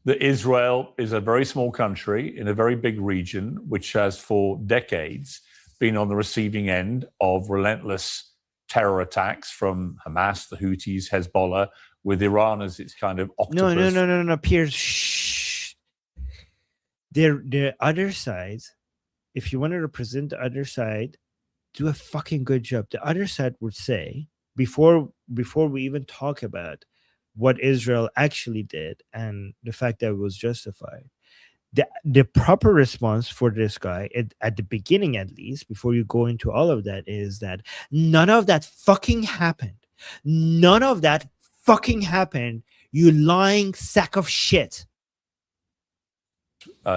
that Israel is a very small country in a very big region, which has for decades been on the receiving end of relentless terror attacks from Hamas, the Houthis, Hezbollah, with Iran as its kind of octopus. No, Piers. Shh. The other side, if you want to represent the other side, do a fucking good job. The other side would say, before we even talk about what Israel actually did and the fact that it was justified, the proper response for this guy at the beginning, at least, before you go into all of that, is that none of that fucking happened. None of that fucking happened, you lying sack of shit.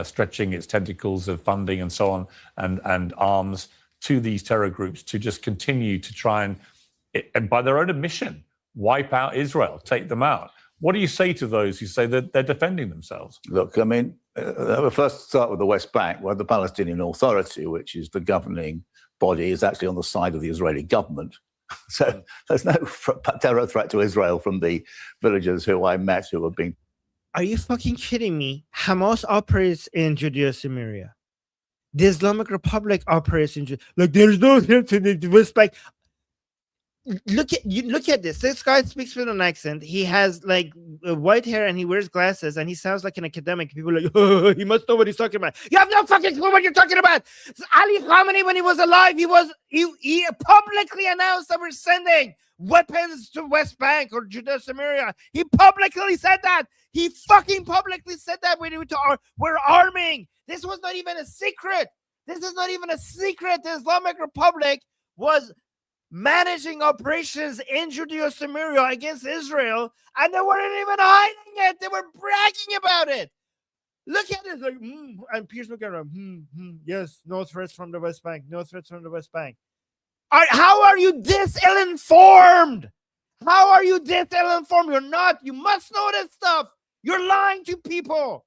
Stretching its tentacles of funding and so on and arms to these terror groups to just continue to try and by their own admission, wipe out Israel, take them out. What do you say to those who say that they're defending themselves? Look, I mean, we'll first start with the West Bank, where the Palestinian Authority, which is the governing body, is actually on the side of the Israeli government. So there's no terror threat to Israel from the villagers who I met who have been. Are you fucking kidding me? Hamas operates in Judea, Samaria. The Islamic Republic operates in Judea. Like, there's no threat to the West Bank. Look at this. This guy speaks with an accent. He has like white hair and he wears glasses and he sounds like an academic. People are like, oh, he must know what he's talking about. You have no fucking clue what you're talking about. Ali Khamenei, when he was alive, he publicly announced that we're sending weapons to West Bank or Judea Samaria. He publicly said that. He fucking publicly said that we're arming. This was not even a secret. This is not even a secret. The Islamic Republic was managing operations in Judea Samaria against Israel, and they weren't even hiding it. They were bragging about it. Look at it, like, and Piers look at him. Yes, no threats from the West Bank. No threats from the West Bank. How are you this ill-informed? How are you this ill-informed? You're not. You must know this stuff. You're lying to people.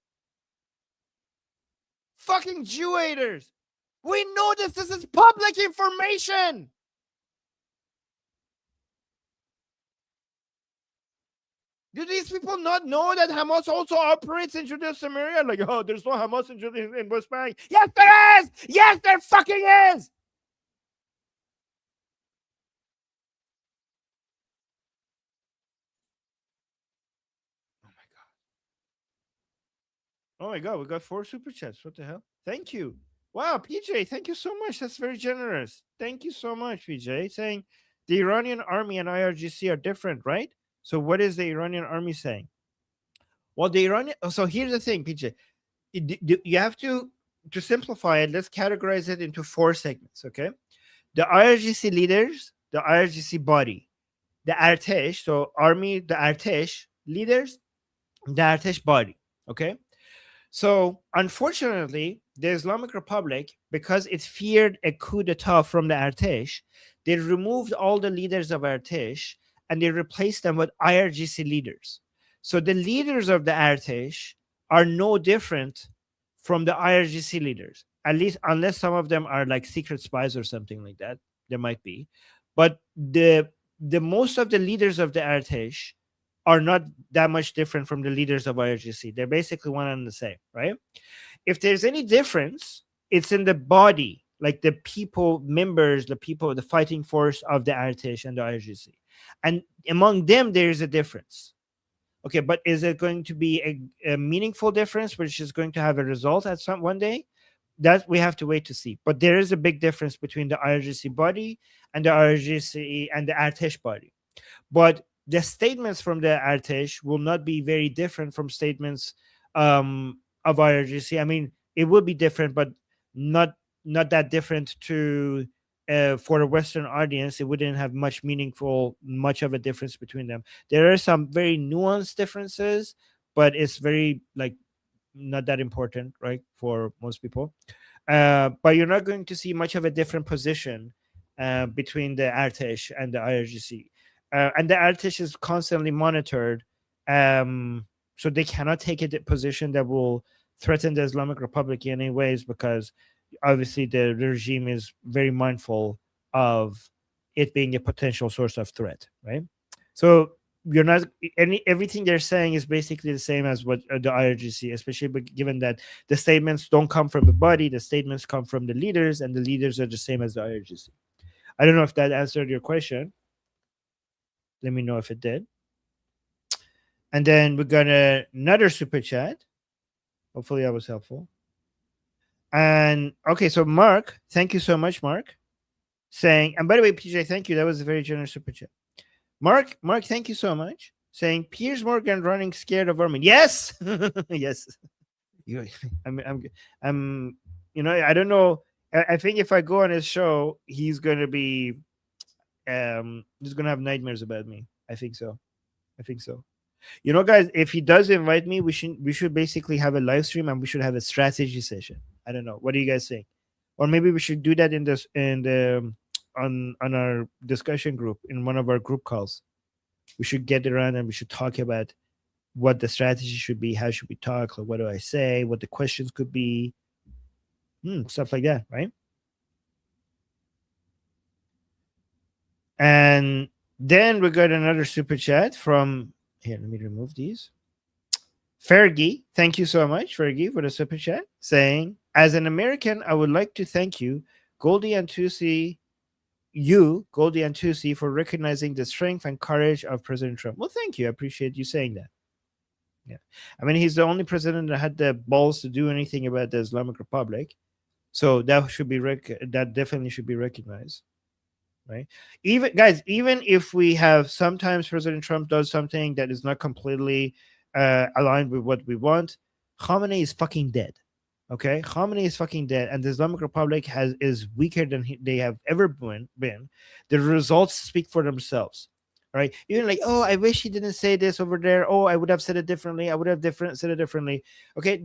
Fucking Jew haters. We know this. This is public information. Do these people not know that Hamas also operates in Judea Samaria? Like, oh, there's no Hamas in West Bank. Yes, there is. Yes, there fucking is. Oh my God, we got 4 super chats. What the hell? Thank you. Wow, PJ, thank you so much. That's very generous. Thank you so much, PJ. Saying the Iranian army and IRGC are different, right? So what is the Iranian army saying? Well, so here's the thing, PJ. You have to simplify it, let's categorize it into 4 segments, okay? The IRGC leaders, the IRGC body, the Artesh, so army, the Artesh leaders, the Artesh body, okay? So unfortunately, the Islamic Republic, because it feared a coup d'etat from the Artesh, they removed all the leaders of Artesh and they replaced them with IRGC leaders. So the leaders of the Artesh are no different from the IRGC leaders, at least unless some of them are like secret spies or something like that. There might be. But the most of the leaders of the Artesh are not that much different from the leaders of IRGC. They're basically one and the same, right? If there's any difference, it's in the body like the people, members, the people, the fighting force of the Artesh and the IRGC. And among them, there is a difference. Okay, but is it going to be a meaningful difference, which is going to have a result at some one day? That we have to wait to see. But there is a big difference between the IRGC body and the IRGC and the Artesh body. But the statements from the Artesh will not be very different from statements of IRGC. I mean, it will be different, but not that different to for a Western audience. It wouldn't have much of a difference between them. There are some very nuanced differences, but it's very like not that important, right, for most people. But you're not going to see much of a different position between the Artesh and the IRGC. And the Artesh is constantly monitored, so they cannot take a position that will threaten the Islamic Republic in any ways, because obviously the regime is very mindful of it being a potential source of threat, right? So you're not everything they're saying is basically the same as what the IRGC, especially given that the statements don't come from the body, the statements come from the leaders, and the leaders are the same as the IRGC. I don't know if that answered your question. Let me know if it did. And then we got another super chat. Hopefully I was helpful. And okay, so Mark, thank you so much, Mark, saying, and by the way, PJ, thank you. That was a very generous super chat. Mark, thank you so much. Saying Piers Morgan running scared of Armin. Yes, yes. I'm. You know, I don't know. I think if I go on his show, he's going to be, he's going to have nightmares about me. I think so. You know, guys, if he does invite me, we should basically have a live stream and we should have a strategy session. I don't know. What do you guys think? Or maybe we should do that on our discussion group, in one of our group calls. We should get around and we should talk about what the strategy should be. How should we talk? Like, what do I say? What the questions could be? Stuff like that, right? And then we got another super chat from here. Let me remove these. Fergie, thank you so much, Fergie, for the super chat, saying, as an American, I would like to thank you, Goldie and Tusi, for recognizing the strength and courage of President Trump. Well, thank you. I appreciate you saying that. Yeah. I mean, he's the only president that had the balls to do anything about the Islamic Republic. So that should be that definitely should be recognized. Right. Even if we have sometimes President Trump does something that is not completely aligned with what we want, Khamenei is fucking dead. Okay, Khamenei is fucking dead, and the Islamic Republic is weaker than they have ever been. The results speak for themselves. Right? Even like, oh, I wish he didn't say this over there. Oh, I would have said it differently. I would have said it differently. Okay,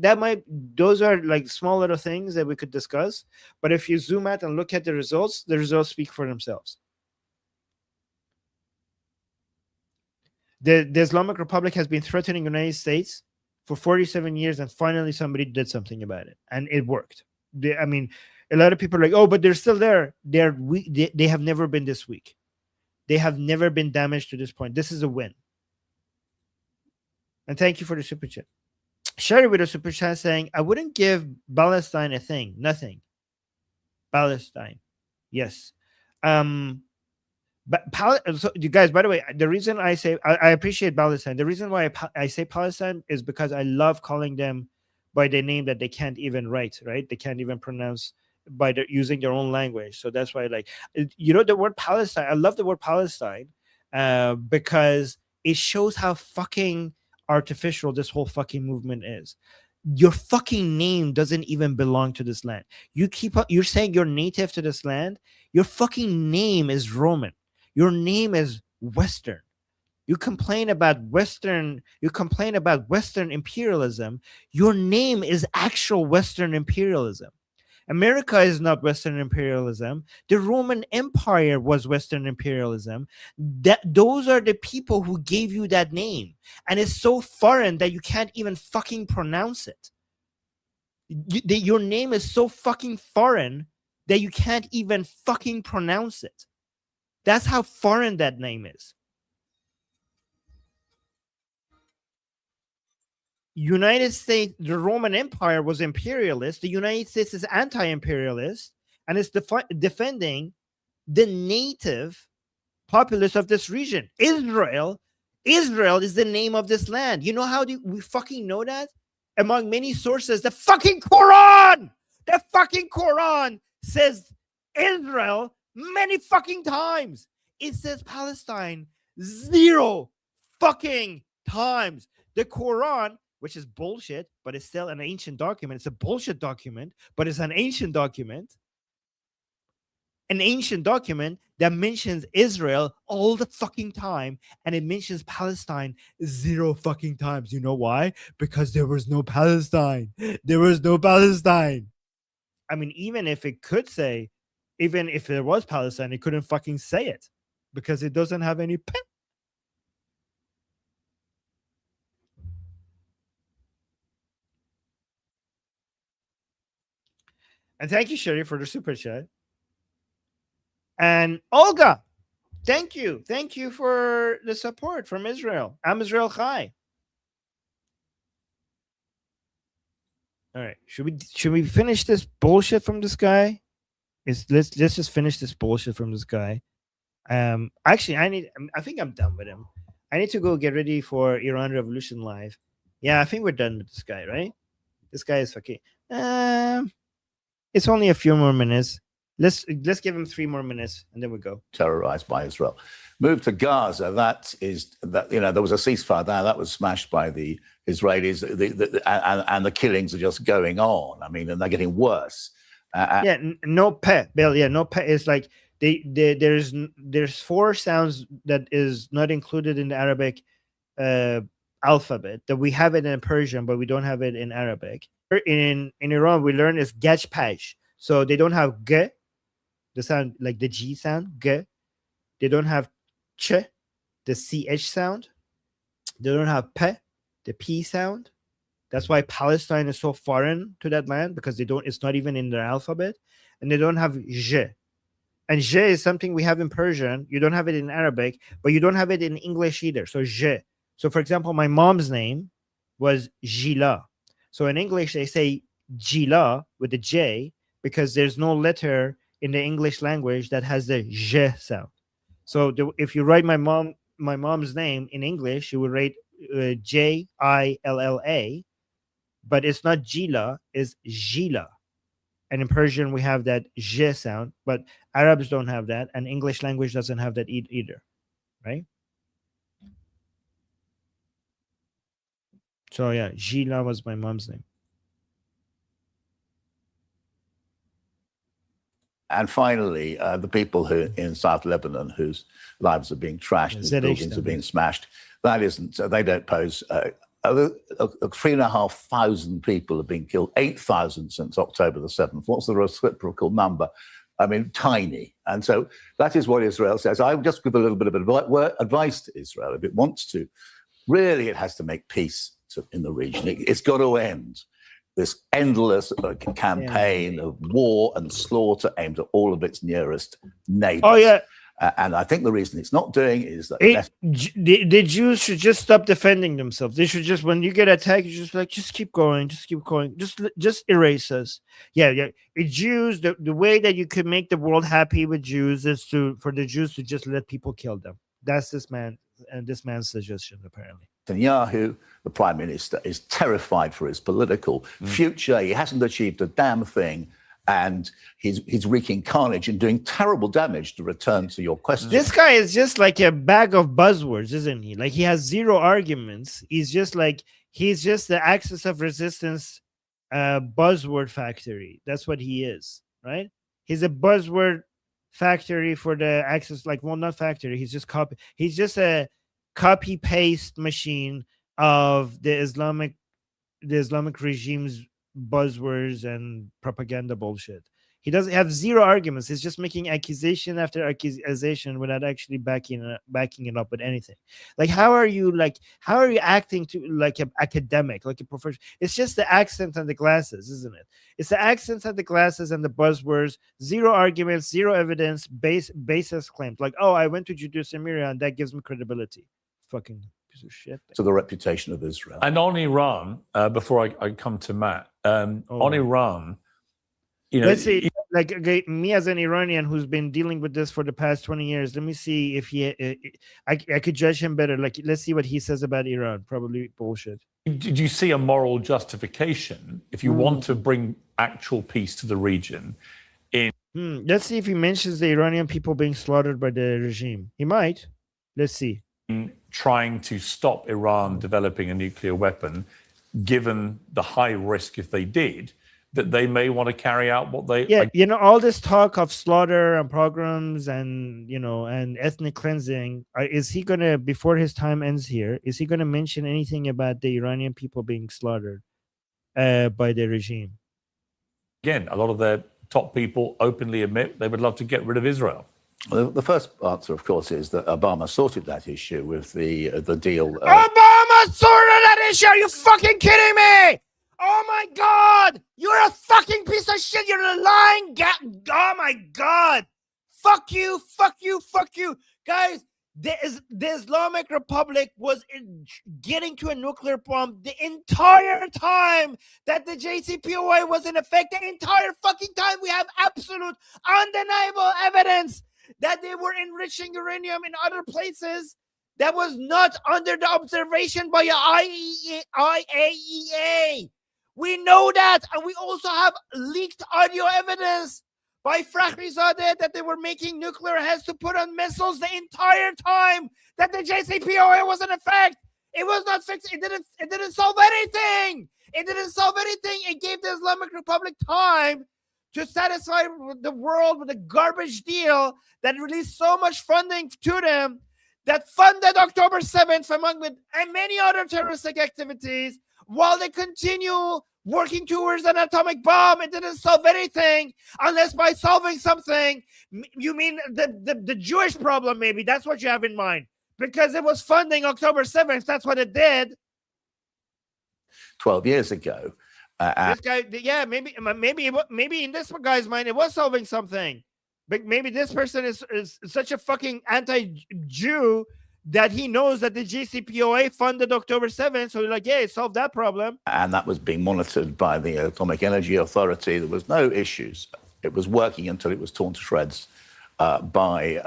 those are like small little things that we could discuss. But if you zoom out and look at the results speak for themselves. The Islamic Republic has been threatening the United States for 47 years, and finally somebody did something about it, and it worked. I mean, a lot of people are like, oh, but they're still there. They have never been this weak. They have never been damaged to this point. This is a win. And thank you for the super chat. Sherry with a super chat saying, I wouldn't give Palestine a thing. Nothing. Palestine. Yes. But so you guys, by the way, the reason I say I appreciate Palestine, the reason why I say Palestine is because I love calling them by the name that they can't even write, right? They can't even pronounce by using their own language. So that's why I like, the word Palestine. I love the word Palestine because it shows how fucking artificial this whole fucking movement is. Your fucking name doesn't even belong to this land. You're saying you're native to this land. Your fucking name is Roman. Your name is Western. You complain about Western imperialism. Your name is actual Western imperialism. America is not Western imperialism. The Roman Empire was Western imperialism. Those are the people who gave you that name. And it's so foreign that you can't even fucking pronounce it. Your name is so fucking foreign that you can't even fucking pronounce it. That's how foreign that name is. United States, the Roman Empire was imperialist. The United States is anti-imperialist. and it's defending the native populace of this region. Israel is the name of this land. You know how we fucking know that? Among many sources, the fucking Quran says Israel many fucking times. It says Palestine 0 fucking times. The Quran, which is bullshit, but it's still an ancient document. It's a bullshit document, but it's an ancient document. An ancient document that mentions Israel all the fucking time, and it mentions Palestine 0 fucking times. You know why? Because there was no Palestine. There was no Palestine. I mean, even if it could say, even if there was Palestine, it couldn't fucking say it because it doesn't have any pen. And thank you, Sherry, for the super chat. And Olga, thank you. Thank you for the support from Israel. I'm Israel Chai. All right. Should we finish this bullshit from this guy? Let's just finish this bullshit from this guy. Actually, I think I'm done with him. I need to go get ready for Iran Revolution Live. Yeah, I think we're done with this guy, right? This guy is okay. It's only a few more minutes. Let's give him 3 more minutes and then we go. Terrorized by Israel. Move to Gaza. There was a ceasefire there that was smashed by the Israelis, and the killings are just going on. I mean, and they're getting worse. No pet, Bill. Yeah, no pet. It's like there's 4 sounds that is not included in the Arabic alphabet that we have it in Persian, but we don't have it in Arabic. In Iran, we learn is gachpaj. So they don't have g, the sound like the G sound, g. They don't have ch, the ch sound. They don't have p, the p sound. That's why Palestine is so foreign to that land, because it's not even in their alphabet. And they don't have j. And j is something we have in Persian. You don't have it in Arabic, but you don't have it in English either. So j. So for example, my mom's name was Gila. So in English, they say Gila with the J because there's no letter in the English language that has the J sound. So if you write my mom's name in English, you would write Jilla, but it's not Gila, it's Gila. And in Persian, we have that J sound, but Arabs don't have that, and English language doesn't have that either, right? So yeah, Gila was my mom's name. And finally, the people who in South Lebanon whose lives are being trashed, whose buildings are being smashed, they don't pose. 3,500 people have been killed, 8,000 since October the 7th. What's the reciprocal number? I mean, tiny. And so that is what Israel says. I would just give a little bit of advice to Israel. If it wants to, really, it has to make peace in the region. It's got to end this endless campaign of war and slaughter aimed at all of its nearest neighbors. Oh yeah. And I think the reason it's not doing is that the Jews should just stop defending themselves. They should just, when you get attacked, you just keep going, just erase us. Yeah. The Jews, the way that you could make the world happy with Jews is for the Jews to just let people kill them. That's this man's suggestion, apparently. Netanyahu, the prime minister, is terrified for his political future. He hasn't achieved a damn thing, and he's wreaking carnage and doing terrible damage. To return to your question, this guy is just like a bag of buzzwords, isn't he? Like, he has 0 arguments. He's just the axis of resistance buzzword factory. That's what he is, right? He's a buzzword factory for the axis, not factory. He's just a copy paste machine of the Islamic regime's buzzwords and propaganda bullshit. He doesn't have 0 arguments. He's just making accusation after accusation without actually backing it up with anything. Like, how are you acting to like an academic, like a professional? It's just the accent and the glasses, isn't it? It's the accents and the glasses and the buzzwords. 0 arguments, 0 evidence, baseless claims. Like, oh, I went to Judea Samaria and that gives me credibility. Fucking piece of shit. To the reputation of Israel. And on Iran, before I come to Matt, on Iran, let's see. like okay, me as an Iranian who's been dealing with this for the past 20 years. Let me see if I could judge him better. Like, let's see what he says about Iran. Probably bullshit. Did you see a moral justification if you want to bring actual peace to the region? Let's see if he mentions the Iranian people being slaughtered by the regime. He might. Let's see. Trying to stop Iran developing a nuclear weapon, given the high risk if they did, that they may want to carry out what they... Yeah, all this talk of slaughter and pogroms and, and ethnic cleansing, is he going to, before his time ends here, is he going to mention anything about the Iranian people being slaughtered by the regime? Again, a lot of their top people openly admit they would love to get rid of Israel. Well, the first answer, of course, is that Obama sorted that issue with the deal. Obama sorted that issue! Are you fucking kidding me? Oh my God! You're a fucking piece of shit! You're a lying oh my God! Fuck you! Fuck you! Fuck you! Guys, the Islamic Republic was getting to a nuclear bomb the entire time that the JCPOA was in effect. The entire fucking time. We have absolute, undeniable evidence that they were enriching uranium in other places that was not under the observation by IAEA. We know that, and we also have leaked audio evidence by Fakhrizadeh that they were making nuclear heads to put on missiles the entire time that the JCPOA was in effect. It was not fixed. It didn't solve anything. It didn't solve anything. It gave the Islamic Republic time to satisfy the world with a garbage deal that released so much funding to them that funded October 7th among many other terroristic activities while they continue working towards an atomic bomb. It didn't solve anything unless by solving something, you mean the Jewish problem, maybe. That's what you have in mind. Because it was funding October 7th. That's what it did. 12 years ago. This guy, yeah, maybe in this guy's mind, it was solving something. But maybe this person is such a fucking anti-Jew that he knows that the JCPOA funded October 7th. So he's like, yeah, it solved that problem. And that was being monitored by the Atomic Energy Authority. There was no issues. It was working until it was torn to shreds by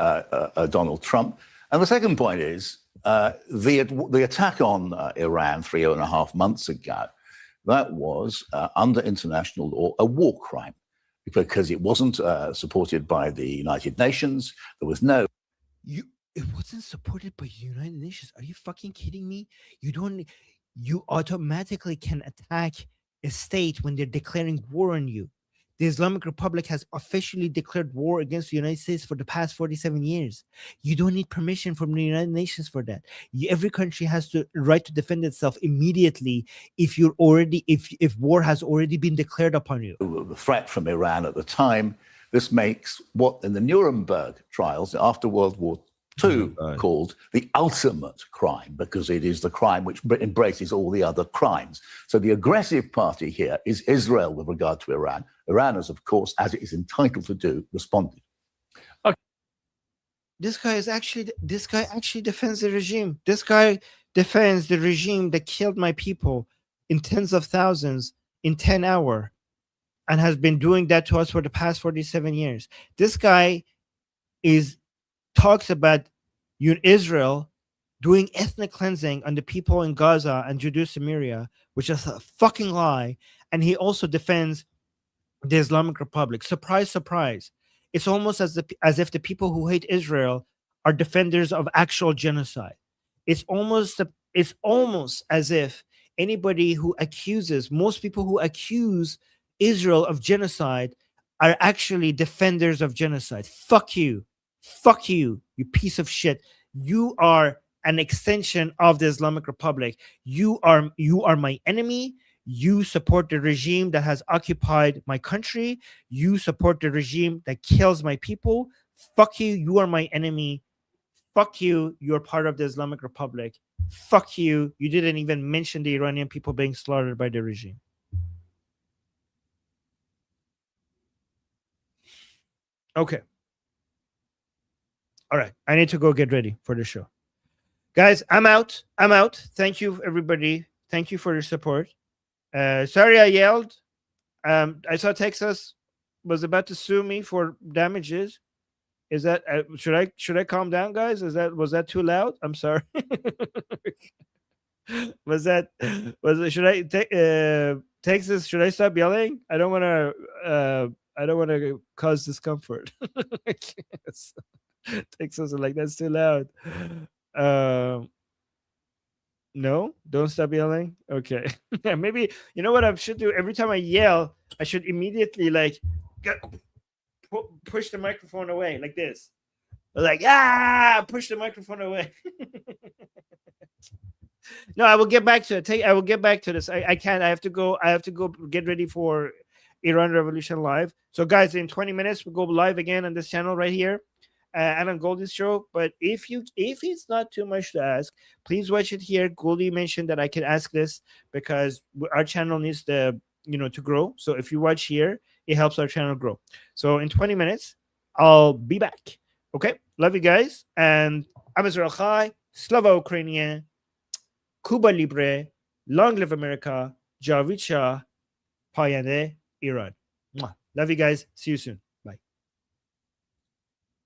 Donald Trump. And the second point is the attack on Iran 3.5 months ago. That was, under international law, a war crime because it wasn't supported by the United Nations. There was no... It wasn't supported by the United Nations. Are you fucking kidding me? You automatically can attack a state when they're declaring war on you. The Islamic Republic has officially declared war against the United States for the past 47 years. You don't need permission from the United Nations for that. Every country has the right to defend itself immediately if war has already been declared upon you. The threat from Iran at the time, this makes what in the Nuremberg trials after World War II called the ultimate crime, because it is the crime which embraces all the other crimes. So the aggressive party here is Israel with regard to Iran. Iran has, of course, as it is entitled to do, responded. Okay. This guy actually defends the regime. This guy defends the regime that killed my people in tens of thousands in 10 hours and has been doing that to us for the past 47 years. This guy talks about Israel doing ethnic cleansing on the people in Gaza and Judea Samaria, which is a fucking lie. And he also defends the Islamic Republic. Surprise, surprise. It's almost as if the people who hate Israel are defenders of actual genocide. It's almost as if most people who accuse Israel of genocide are actually defenders of genocide. Fuck you. Fuck you, you piece of shit. You are an extension of the Islamic Republic. You are my enemy. You support the regime that has occupied my country. You support the regime that kills my people. Fuck you. You are my enemy. Fuck you. You're part of the Islamic Republic. Fuck you. You didn't even mention the Iranian people being slaughtered by the regime. Okay. All right. I need to go get ready for the show. Guys, I'm out. Thank you, everybody. Thank you for your support. Sorry I yelled. I saw Texas was about to sue me for damages. Is that should I calm down, guys? Was that too loud? I'm sorry. was it should I take Texas? Should I stop yelling? I don't want to cause discomfort. Yes. Texas are like, that's too loud. No, don't stop yelling. Okay. Yeah, maybe you know what I should do? Every time I yell, I should immediately like push the microphone away like this. Like, push the microphone away. No, I will get back to it. I will get back to this. I can't. I have to go get ready for Iran Revolution Live. So guys, in 20 minutes we'll go live again on this channel right here. Alan Goldie's show. But if it's not too much to ask, please watch it here. Goldie mentioned that I can ask this because our channel needs to grow. So if you watch here, it helps our channel grow. So in 20 minutes, I'll be back. Okay, love you guys, and I'm Israel Chai, Slava Ukrainian, Cuba Libre, long live America, Javid Shah, Payane Iran. Love you guys. See you soon.